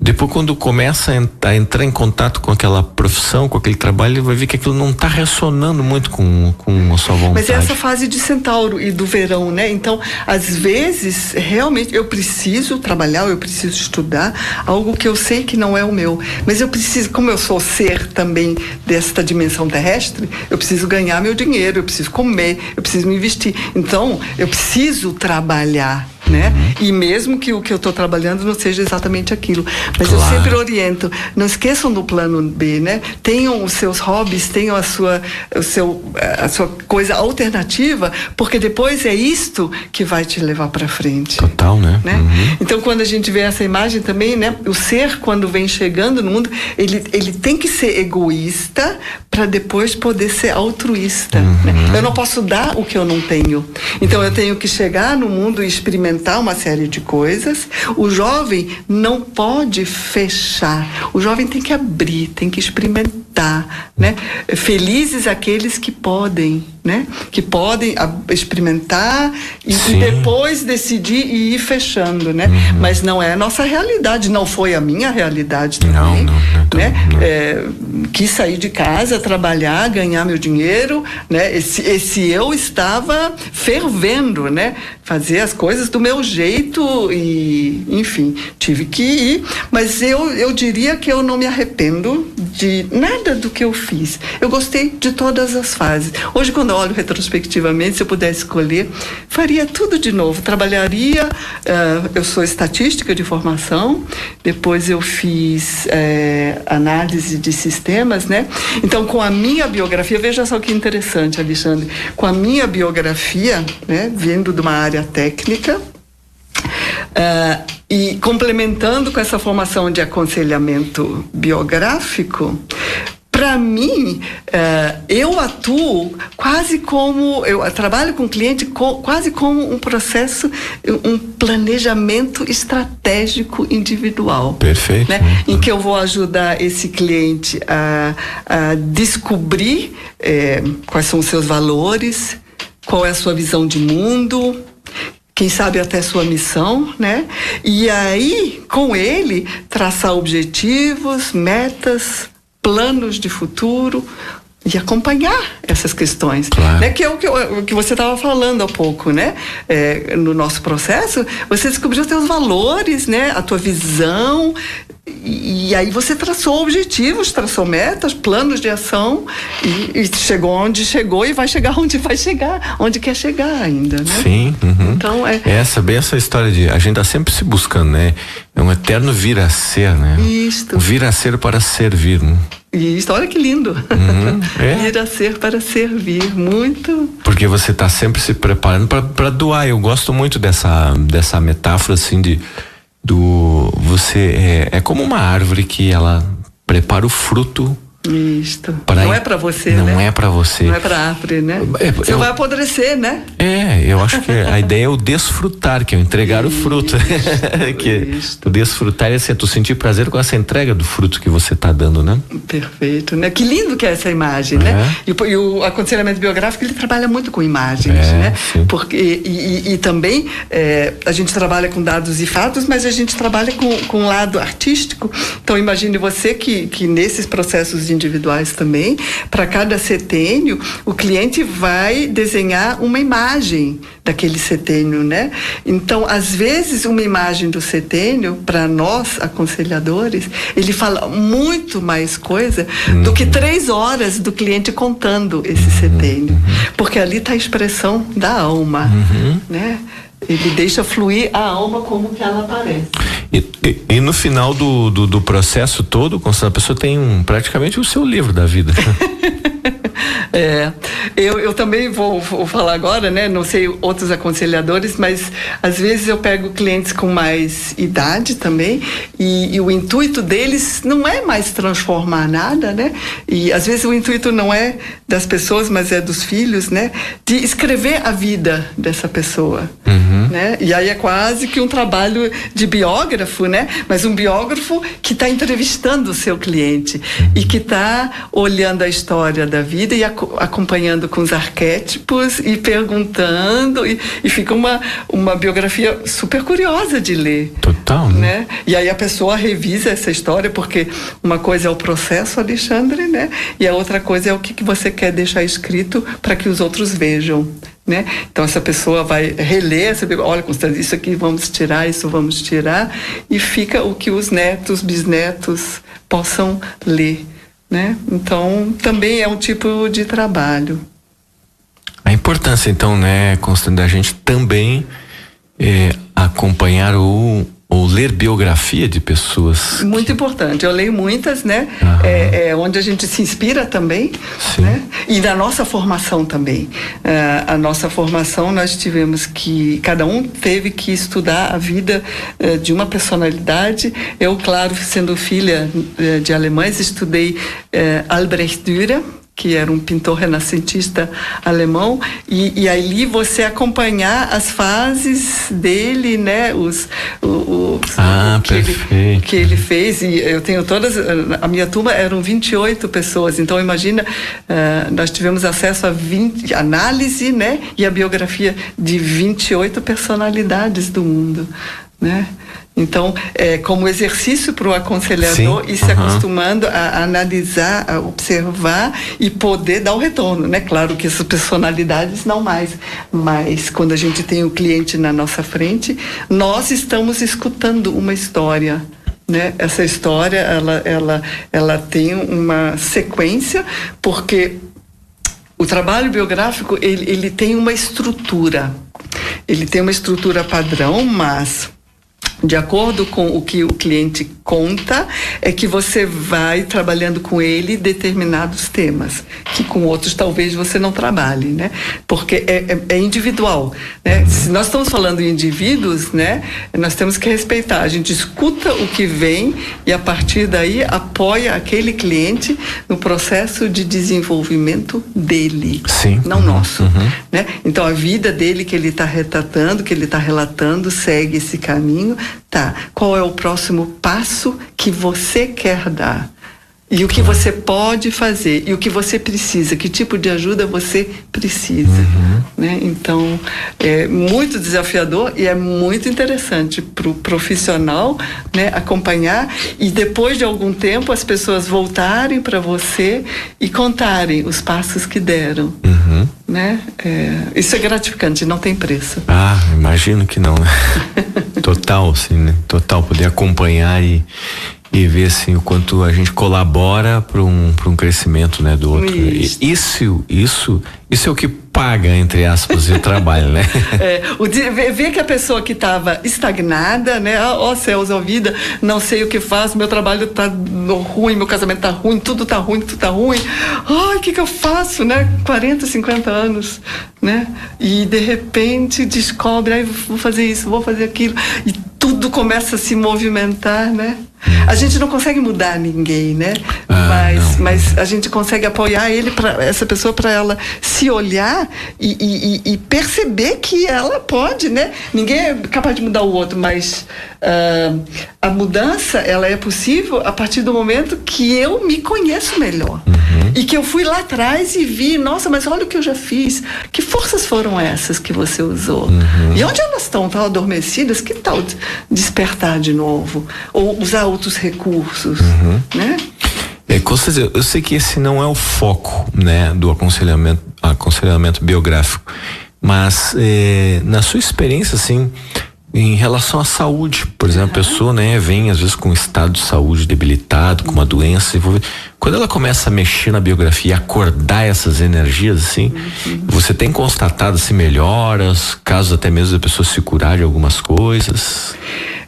Depois, quando começa a entrar em contato com aquela profissão, com aquele trabalho, ele vai ver que aquilo não está ressonando muito com a sua vontade. Mas é essa fase de Centauro e do verão, né? Então, às vezes, realmente, eu preciso trabalhar, eu preciso estudar algo que eu sei que não é o meu. Mas eu preciso, como eu sou ser também desta dimensão terrestre, eu preciso ganhar meu dinheiro, eu preciso comer, eu preciso me investir. Então, eu preciso trabalhar, né? E mesmo que o que eu estou trabalhando não seja exatamente aquilo. Mas claro, eu sempre oriento, não esqueçam do plano B, né? Tenham os seus hobbies, tenham a sua coisa alternativa, porque depois é isto que vai te levar para frente. Total, né? Então, quando a gente vê essa imagem também, né? O ser, quando vem chegando no mundo, ele tem que ser egoísta para depois poder ser altruísta. Né? Eu não posso dar o que eu não tenho. Então, eu tenho que chegar no mundo e experimentar uma série de coisas. O jovem não pode fechar. O jovem tem que abrir, tem que experimentar, né? Felizes aqueles que podem, né? Que podem experimentar e depois decidir e ir fechando, né? Mas não é a nossa realidade, não foi a minha realidade também, né? Quis sair de casa, trabalhar, ganhar meu dinheiro, né? Esse eu estava fervendo, né? Fazer as coisas do meu jeito e, enfim, tive que ir, mas eu diria que eu não me arrependo de nada do que eu fiz. Eu gostei de todas as fases. Hoje, quando eu olho retrospectivamente, se eu pudesse escolher, faria tudo de novo. Trabalharia, eu sou estatística de formação, depois eu fiz análise de sistemas, né? Então, com a minha biografia, veja só que interessante, Alexandre, com a minha biografia, né, vindo de uma área técnica, e complementando com essa formação de aconselhamento biográfico, para mim, eu atuo quase como, eu trabalho com o cliente quase como um processo, um planejamento estratégico individual. Perfeito. Né? Em que eu vou ajudar esse cliente a descobrir quais são os seus valores, qual é a sua visão de mundo, quem sabe até sua missão, né? E aí, com ele, traçar objetivos, metas, planos de futuro e acompanhar essas questões, claro, né? Que é o que você estava falando há pouco, né? No nosso processo, você descobriu os teus valores, né? A tua visão, e aí você traçou objetivos, traçou metas, planos de ação e chegou onde chegou e vai chegar onde vai chegar, onde quer chegar ainda, né? Sim. Então bem essa história de a gente tá sempre se buscando, né? É um eterno vir a ser, né? Isto. Vir a ser para servir, né? Isso, olha que lindo. Vir a ser para servir, muito. Porque você está sempre se preparando para doar. Eu gosto muito dessa metáfora assim de você é como uma árvore que ela prepara o fruto. Isto. Não é para você, não, né? Não é para você. Não é para a árvore, né? Você vai apodrecer, né? Eu acho que a ideia é o desfrutar, que é o entregar o fruto. O desfrutar é assim, tu sentir prazer com essa entrega do fruto que você tá dando, né? Perfeito, né? Que lindo que é essa imagem, né? E o aconselhamento biográfico, ele trabalha muito com imagens, né? Sim. Porque, e também a gente trabalha com dados e fatos, mas a gente trabalha com um lado artístico. Então imagine você que nesses processos individuais também, para cada setênio, o cliente vai desenhar uma imagem daquele setênio, né? Então, às vezes, uma imagem do setênio, para nós, aconselhadores, ele fala muito mais coisa do que 3 horas do cliente contando esse setênio. Porque ali está a expressão da alma, né? Ele deixa fluir a alma como que ela aparece. E no final do processo todo, a pessoa tem praticamente o seu livro da vida. Eu também vou falar agora, né? Não sei outros aconselhadores, mas às vezes eu pego clientes com mais idade também e o intuito deles não é mais transformar nada, né? E às vezes o intuito não é das pessoas, mas é dos filhos, né? De escrever a vida dessa pessoa, né? E aí é quase que um trabalho de biógrafo, né? Mas um biógrafo que está entrevistando o seu cliente e que está olhando a história da vida e acompanhando com os arquétipos e perguntando e fica uma biografia super curiosa de ler. Total, né? E aí a pessoa revisa essa história, porque uma coisa é o processo, Alexandre, né? E a outra coisa é o que você quer deixar escrito para que os outros vejam, né? Então essa pessoa vai reler essa biografia, olha, Constância, isso aqui vamos tirar, isso vamos tirar, e fica o que os netos, bisnetos possam ler, né? Então também é um tipo de trabalho. A importância então, né, Constância, da gente também acompanhar ou ler biografia de pessoas. Muito importante. Eu leio muitas, né? Onde a gente se inspira também, né? E na nossa formação também. A nossa formação, nós tivemos que, cada um teve que estudar a vida de uma personalidade. Eu, claro, sendo filha de alemães, estudei Albrecht Dürer, que era um pintor renascentista alemão, e ali você acompanhar as fases dele, né, que ele fez, e eu tenho a minha turma eram 28 pessoas, então imagina, nós tivemos acesso a análise, né, e a biografia de 28 personalidades do mundo, né? Então, como exercício para o aconselhador ir se acostumando a analisar, a observar e poder dar o retorno, né? Claro que essas personalidades não mais, mas quando a gente tem o cliente na nossa frente, nós estamos escutando uma história, né? Essa história, ela tem uma sequência, porque o trabalho biográfico, ele tem uma estrutura. Ele tem uma estrutura padrão, mas de acordo com o que o cliente conta, é que você vai trabalhando com ele determinados temas, que com outros talvez você não trabalhe, né? Porque é individual, né? Se nós estamos falando em indivíduos, né? Nós temos que respeitar. A gente escuta o que vem e a partir daí apoia aquele cliente no processo de desenvolvimento dele, não nosso, né? Então a vida dele que ele está retratando, que ele está relatando, segue esse caminho. Tá, qual é o próximo passo que você quer dar? E o que você pode fazer? E o que você precisa? Que tipo de ajuda você precisa? Né? Então, é muito desafiador e é muito interessante para o profissional, né, acompanhar e depois de algum tempo as pessoas voltarem para você e contarem os passos que deram. Né? Isso é gratificante, não tem preço. Imagino que não, né? Total, assim, né? Total, poder acompanhar e ver assim o quanto a gente colabora para um crescimento, né, do outro. Isso é o que paga, entre aspas, o trabalho, né? Ver que a pessoa que estava estagnada, né? Céus, ó vida, não sei o que faço, meu trabalho tá ruim, meu casamento tá ruim, tudo tá ruim. Ai, o que eu faço, né? 40, 50 anos, né? E de repente descobre, vou fazer isso, vou fazer aquilo. E tudo tudo começa a se movimentar, né? A gente não consegue mudar ninguém, né? Mas a gente consegue apoiar essa pessoa para ela se olhar e perceber que ela pode, né? Ninguém é capaz de mudar o outro, mas a mudança, ela é possível a partir do momento que eu me conheço melhor. E que eu fui lá atrás e vi, nossa, mas olha o que eu já fiz. Que forças foram essas que você usou? E onde elas estão? Estão adormecidas? Que tal despertar de novo? Ou usar outros recursos, né? Com certeza, eu sei que esse não é o foco, né, do aconselhamento biográfico, mas na sua experiência, assim, em relação à saúde, por exemplo, a pessoa, né, vem às vezes com um estado de saúde debilitado, com uma doença envolvida. Quando ela começa a mexer na biografia e acordar essas energias, assim, você tem constatado assim, melhoras, casos até mesmo da pessoa se curar de algumas coisas?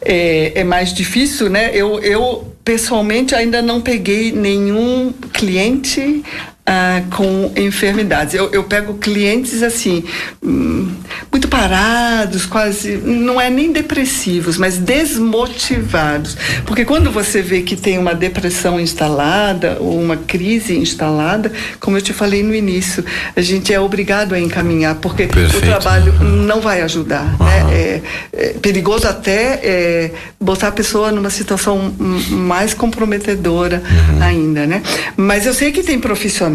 É mais difícil, né? Eu pessoalmente ainda não peguei nenhum cliente com enfermidades. Eu pego clientes assim, muito parados, quase, não é nem depressivos, mas desmotivados. Porque quando você vê que tem uma depressão instalada ou uma crise instalada, como eu te falei no início, a gente é obrigado a encaminhar, porque o trabalho não vai ajudar, né? É perigoso até botar a pessoa numa situação mais comprometedora ainda, né? Mas eu sei que tem profissionais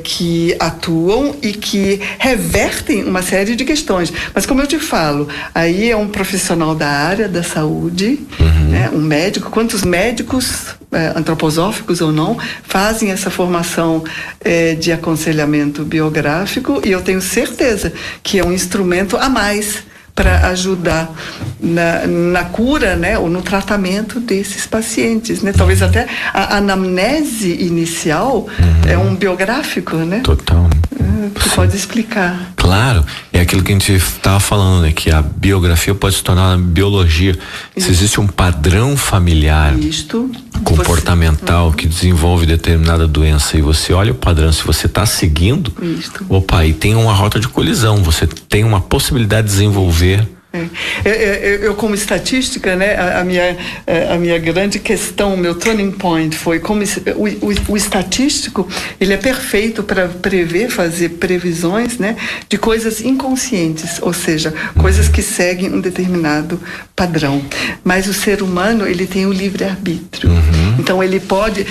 que atuam e que revertem uma série de questões. Mas como eu te falo, aí é um profissional da área da saúde, né, um médico. Quantos médicos, antroposóficos ou não, fazem essa formação de aconselhamento biográfico? E eu tenho certeza que é um instrumento a mais para ajudar na cura, né, ou no tratamento desses pacientes, né? Talvez até a anamnese inicial é um biográfico, né? Total. Que pode explicar. Claro, é aquilo que a gente estava falando, né? Que a biografia pode se tornar uma biologia. Se existe um padrão familiar, comportamental, que desenvolve determinada doença e você olha o padrão, se você está seguindo, opa, e tem uma rota de colisão, você tem uma possibilidade de desenvolver. Eu como estatística, né, a minha grande questão, o meu turning point foi como o estatístico, ele é perfeito para fazer previsões, né, de coisas inconscientes, ou seja, coisas que seguem um determinado padrão. Mas o ser humano, ele tem o livre-arbítrio. Então ele pode,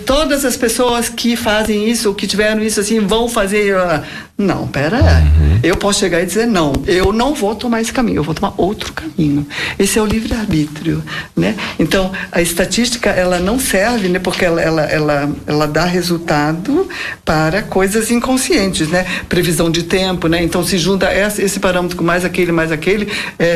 todas as pessoas que fazem isso, ou que tiveram isso assim, vão fazer. Não, pera. Eu posso chegar e dizer, não, eu não vou tomar esse caminho, eu vou tomar outro caminho. Esse é o livre-arbítrio, né? Então, a estatística, ela não serve, né? Porque ela dá resultado para coisas inconscientes, né? Previsão de tempo, né? Então, se junta esse parâmetro com mais aquele,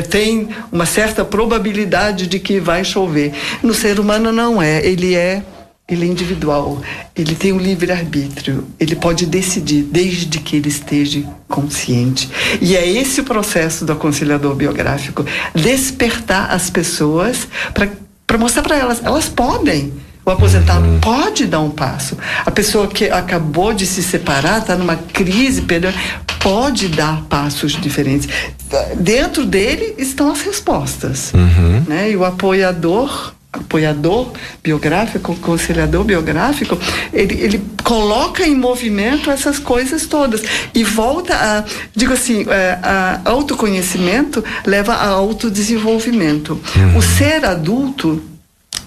tem uma certa probabilidade de que vai chover. No ser humano não é, ele é individual, ele tem um livre-arbítrio, ele pode decidir desde que ele esteja consciente. E é esse o processo do aconselhador biográfico, despertar as pessoas para mostrar para elas podem. O aposentado pode dar um passo. A pessoa que acabou de se separar, está numa crise, pode dar passos diferentes. Dentro dele estão as respostas, né? E o apoiador biográfico, aconselhador biográfico, ele coloca em movimento essas coisas todas e volta digo assim, a autoconhecimento leva a autodesenvolvimento. O ser adulto,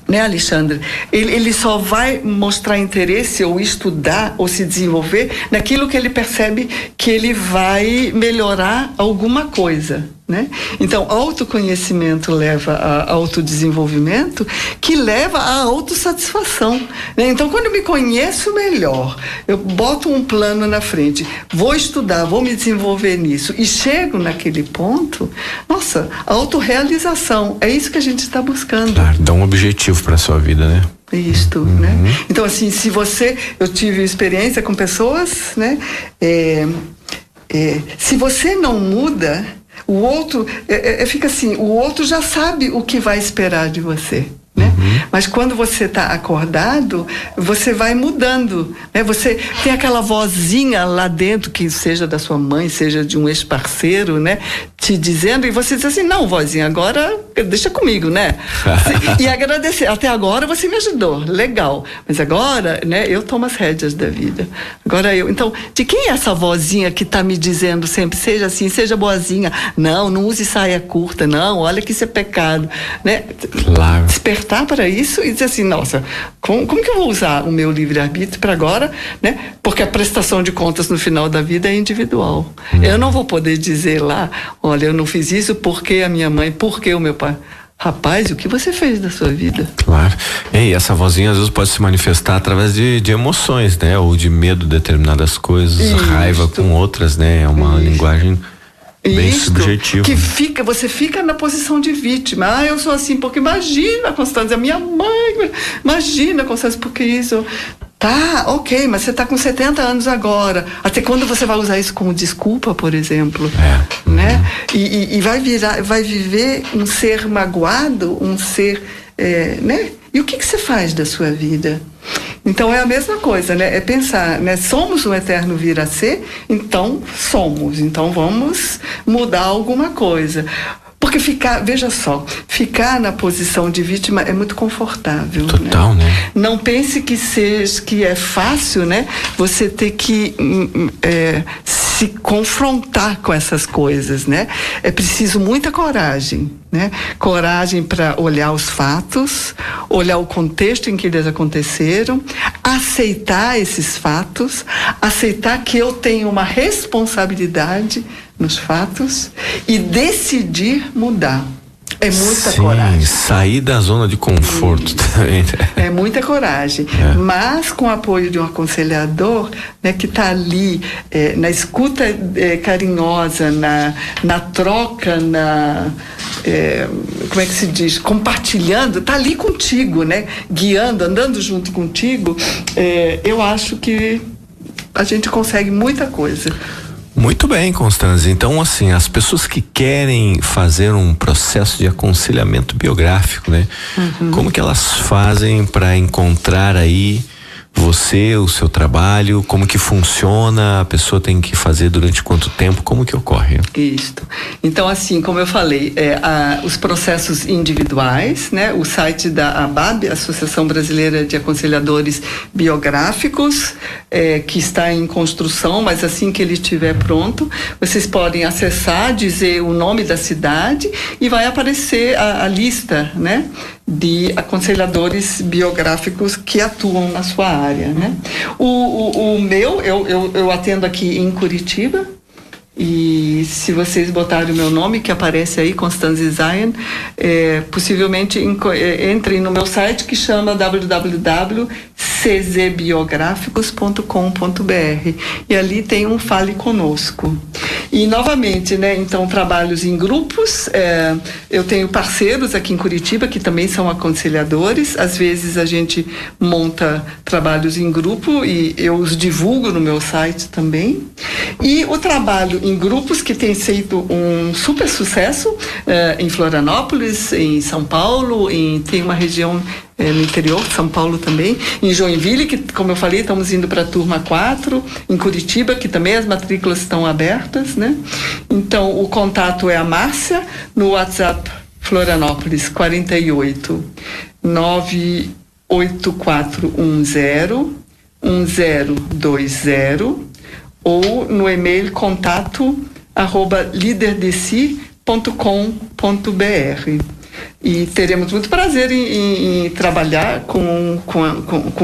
né, Alexandre, ele só vai mostrar interesse ou estudar ou se desenvolver naquilo que ele percebe que ele vai melhorar alguma coisa, né? Então, autoconhecimento leva a autodesenvolvimento, que leva à autossatisfação, né? Então, quando eu me conheço melhor, eu boto um plano na frente, vou estudar, vou me desenvolver nisso e chego naquele ponto, nossa, autorrealização, é isso que a gente está buscando. Claro, dá um objetivo para a sua vida, né? Isto, né? Então, assim, eu tive experiência com pessoas, né? Se você não muda, o outro, fica assim, o outro já sabe o que vai esperar de você. né? Mas quando você está acordado, você vai mudando, né? Você tem aquela vozinha lá dentro, que seja da sua mãe, seja de um ex-parceiro, né? Te dizendo, e você diz assim, não, vozinha, agora deixa comigo, né? E agradecer, até agora você me ajudou, legal, mas agora, né, eu tomo as rédeas da vida, agora eu. Então, de quem é essa vozinha que está me dizendo sempre, seja assim, seja boazinha, não use saia curta, não, olha que isso é pecado, né? Claro. Despertar para isso e dizer assim, nossa, como que eu vou usar o meu livre-arbítrio para agora, né? Porque a prestação de contas no final da vida é individual. Eu não vou poder dizer lá, olha, eu não fiz isso porque a minha mãe, porque o meu pai. Rapaz, o que você fez da sua vida? Claro. E essa vozinha às vezes pode se manifestar através de emoções, né? Ou de medo de determinadas coisas, raiva com outras, né? É uma linguagem bem subjetiva. Que você fica na posição de vítima. Eu sou assim porque imagina, Constância, minha mãe, imagina, Constância, porque isso. Tá, ok, mas você está com 70 anos agora. Até quando você vai usar isso como desculpa, por exemplo? Né? E vai viver um ser magoado, um ser, né? E o que você faz da sua vida? Então é a mesma coisa, né? É pensar, né? Somos um eterno vir a ser, então somos. Então vamos mudar alguma coisa. Porque veja só, ficar na posição de vítima é muito confortável. Total, né? Não pense que é fácil, né? Você ter que se confrontar com essas coisas, né? É preciso muita coragem, né? Coragem para olhar os fatos, olhar o contexto em que eles aconteceram, aceitar esses fatos, aceitar que eu tenho uma responsabilidade nos fatos e decidir mudar. É muita coragem. Sair da zona de conforto também. É muita coragem. Mas com o apoio de um aconselhador, né, que está ali na escuta carinhosa, na troca, como é que se diz? Compartilhando, está ali contigo, né? Guiando, andando junto contigo, eu acho que a gente consegue muita coisa. Muito bem, Constância. Então, assim, as pessoas que querem fazer um processo de aconselhamento biográfico, né? Como que elas fazem para encontrar aí você, o seu trabalho, como que funciona, a pessoa tem que fazer durante quanto tempo, como que ocorre? Isto. Então, assim, como eu falei, os processos individuais, né? O site da ABAB, Associação Brasileira de Aconselhadores Biográficos, que está em construção, mas assim que ele estiver pronto, vocês podem acessar, dizer o nome da cidade e vai aparecer a lista, né? De aconselhadores biográficos que atuam na sua área, né? Eu atendo aqui em Curitiba, e se vocês botarem o meu nome, que aparece aí, Constância Zayen, possivelmente entrem no meu site, que chama www.czbiográficos.com.br, e ali tem um Fale Conosco. E novamente, né, então, trabalhos em grupos, eu tenho parceiros aqui em Curitiba que também são aconselhadores, às vezes a gente monta trabalhos em grupo e eu os divulgo no meu site também. E o trabalho em grupos que tem sido um super sucesso em Florianópolis, em São Paulo, tem uma região no interior de São Paulo também, em Joinville, que, como eu falei, estamos indo para a turma 4, em Curitiba, que também as matrículas estão abertas, né? Então, o contato é a Márcia, no WhatsApp Florianópolis 48 98410 1020, ou no e-mail contato@liderdeci.com.br. E teremos muito prazer em trabalhar com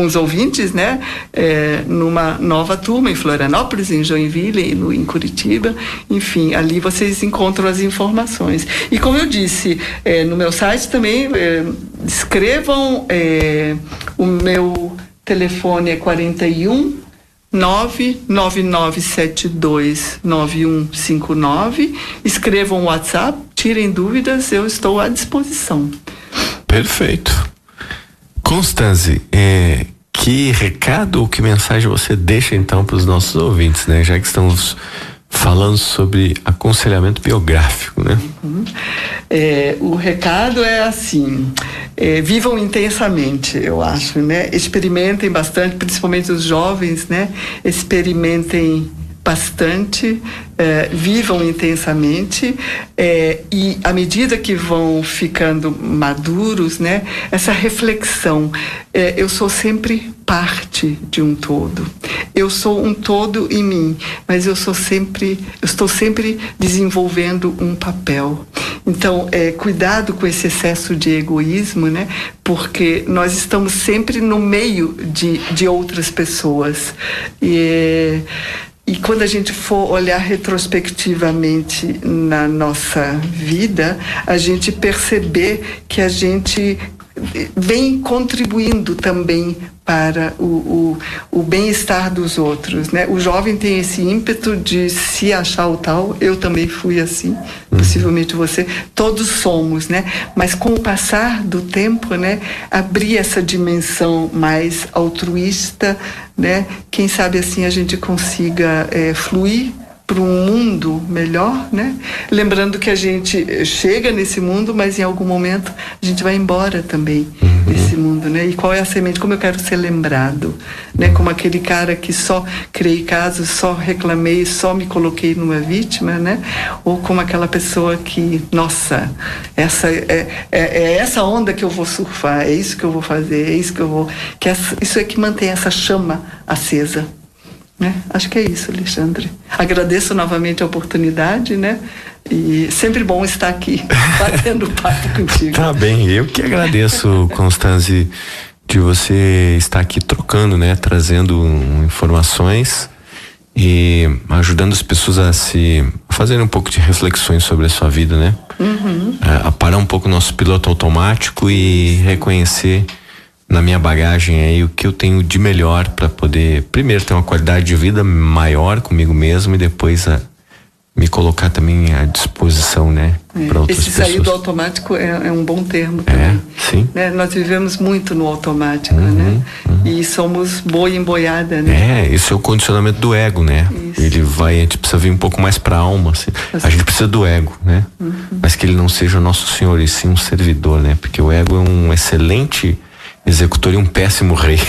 os ouvintes, né? Numa nova turma em Florianópolis, em Joinville, em Curitiba. Enfim, ali vocês encontram as informações. E como eu disse, no meu site também, escrevam, o meu telefone é 41 999729159. Escrevam o WhatsApp, tirem dúvidas, eu estou à disposição. Perfeito. Constância, que recado ou que mensagem você deixa então para os nossos ouvintes, né? Já que estamos falando sobre aconselhamento biográfico, né? O recado é assim, vivam intensamente, eu acho, né? Experimentem bastante, principalmente os jovens, né? Experimentem bastante, vivam intensamente, e à medida que vão ficando maduros, né, essa reflexão, eu sou sempre parte de um todo, eu sou um todo em mim, mas eu estou sempre desenvolvendo um papel. Então, cuidado com esse excesso de egoísmo, né, porque nós estamos sempre no meio de outras pessoas, e quando a gente for olhar retrospectivamente na nossa vida, a gente perceber que a gente vem contribuindo também para o bem-estar dos outros, né? O jovem tem esse ímpeto de se achar o tal, eu também fui assim, possivelmente você, todos somos, né? Mas com o passar do tempo, né, abrir essa dimensão mais altruísta, né? Quem sabe assim a gente consiga fluir para um mundo melhor, né? Lembrando que a gente chega nesse mundo, mas em algum momento a gente vai embora também desse mundo, né? E qual é a semente? Como eu quero ser lembrado, né? Como aquele cara que só criei casos, só reclamei, só me coloquei numa vítima, né? Ou como aquela pessoa que, nossa, essa é essa onda que eu vou surfar, é isso que eu vou fazer, é isso que eu vou... isso é que mantém essa chama acesa. Né? Acho que é isso, Alexandre. Agradeço novamente a oportunidade, né? E sempre bom estar aqui, batendo papo contigo. Tá bem, eu que agradeço, Constanze, de você estar aqui trocando, né? Trazendo informações e ajudando as pessoas a fazerem um pouco de reflexões sobre a sua vida, né? A parar um pouco o nosso piloto automático e reconhecer na minha bagagem aí o que eu tenho de melhor para poder primeiro ter uma qualidade de vida maior comigo mesmo e depois me colocar também à disposição, né, para outras pessoas. Esse sair do automático é um bom termo também. Sim. Né? Nós vivemos muito no automático, né? E somos boi emboiada, né? Esse é o condicionamento do ego, né? Isso. A gente precisa vir um pouco mais para a alma, assim. A gente precisa do ego, né? Mas que ele não seja o nosso senhor, e sim um servidor, né? Porque o ego é um excelente executor e um péssimo rei.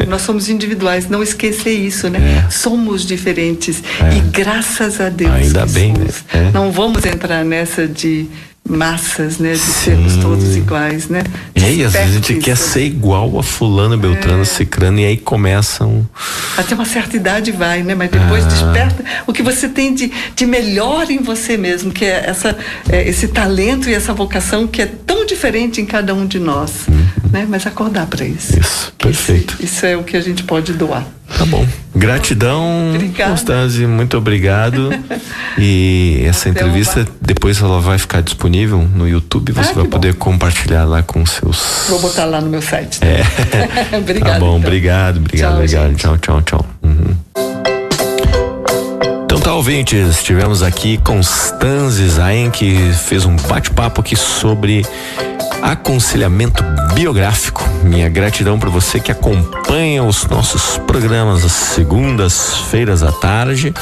Nós somos individuais, não esquecer isso, né? Somos diferentes e graças a Deus ainda bem, né? Não vamos entrar nessa de massas, né? De sermos todos iguais, né? E às vezes a gente quer ser igual a fulano, beltrano, cicrano, e aí começam... Até uma certa idade vai, né? Mas depois desperta o que você tem de melhor em você mesmo, que é esse talento e essa vocação que é tão diferente em cada um de nós, né? Mas acordar para isso. Isso, perfeito. Isso é o que a gente pode doar. Tá bom. Gratidão, Constanze, muito obrigado. E essa entrevista, depois ela vai ficar disponível no YouTube, você vai poder compartilhar lá com seus... Vou botar lá no meu site. Obrigado. Tá bom, então. Obrigado. Tchau. Então tá, ouvintes, estivemos aqui com Constanze Zayen, que fez um bate-papo aqui sobre aconselhamento biográfico. Minha gratidão para você que acompanha os nossos programas às segundas-feiras à tarde.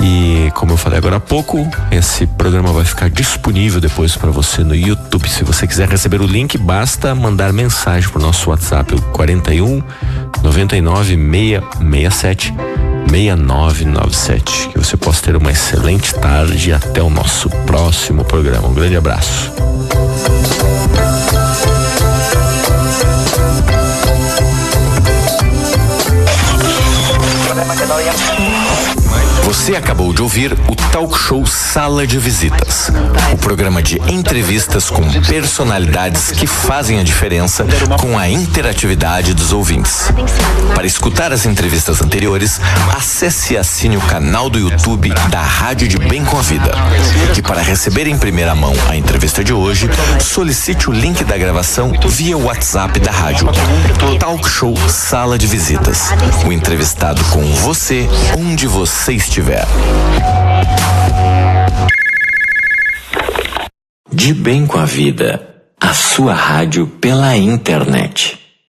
E como eu falei agora há pouco, esse programa vai ficar disponível depois para você no YouTube. Se você quiser receber o link, basta mandar mensagem pro nosso WhatsApp, o 41 99 667 6997. Que você possa ter uma excelente tarde e até o nosso próximo programa. Um grande abraço. Você acabou de ouvir o Talk Show Sala de Visitas, o programa de entrevistas com personalidades que fazem a diferença com a interatividade dos ouvintes. Para escutar as entrevistas anteriores, acesse e assine o canal do YouTube da Rádio de Bem com a Vida. E para receber em primeira mão a entrevista de hoje, solicite o link da gravação via WhatsApp da rádio. Talk Show Sala de Visitas. O entrevistado com você, onde você estiver. De Bem com a Vida, a sua rádio pela internet.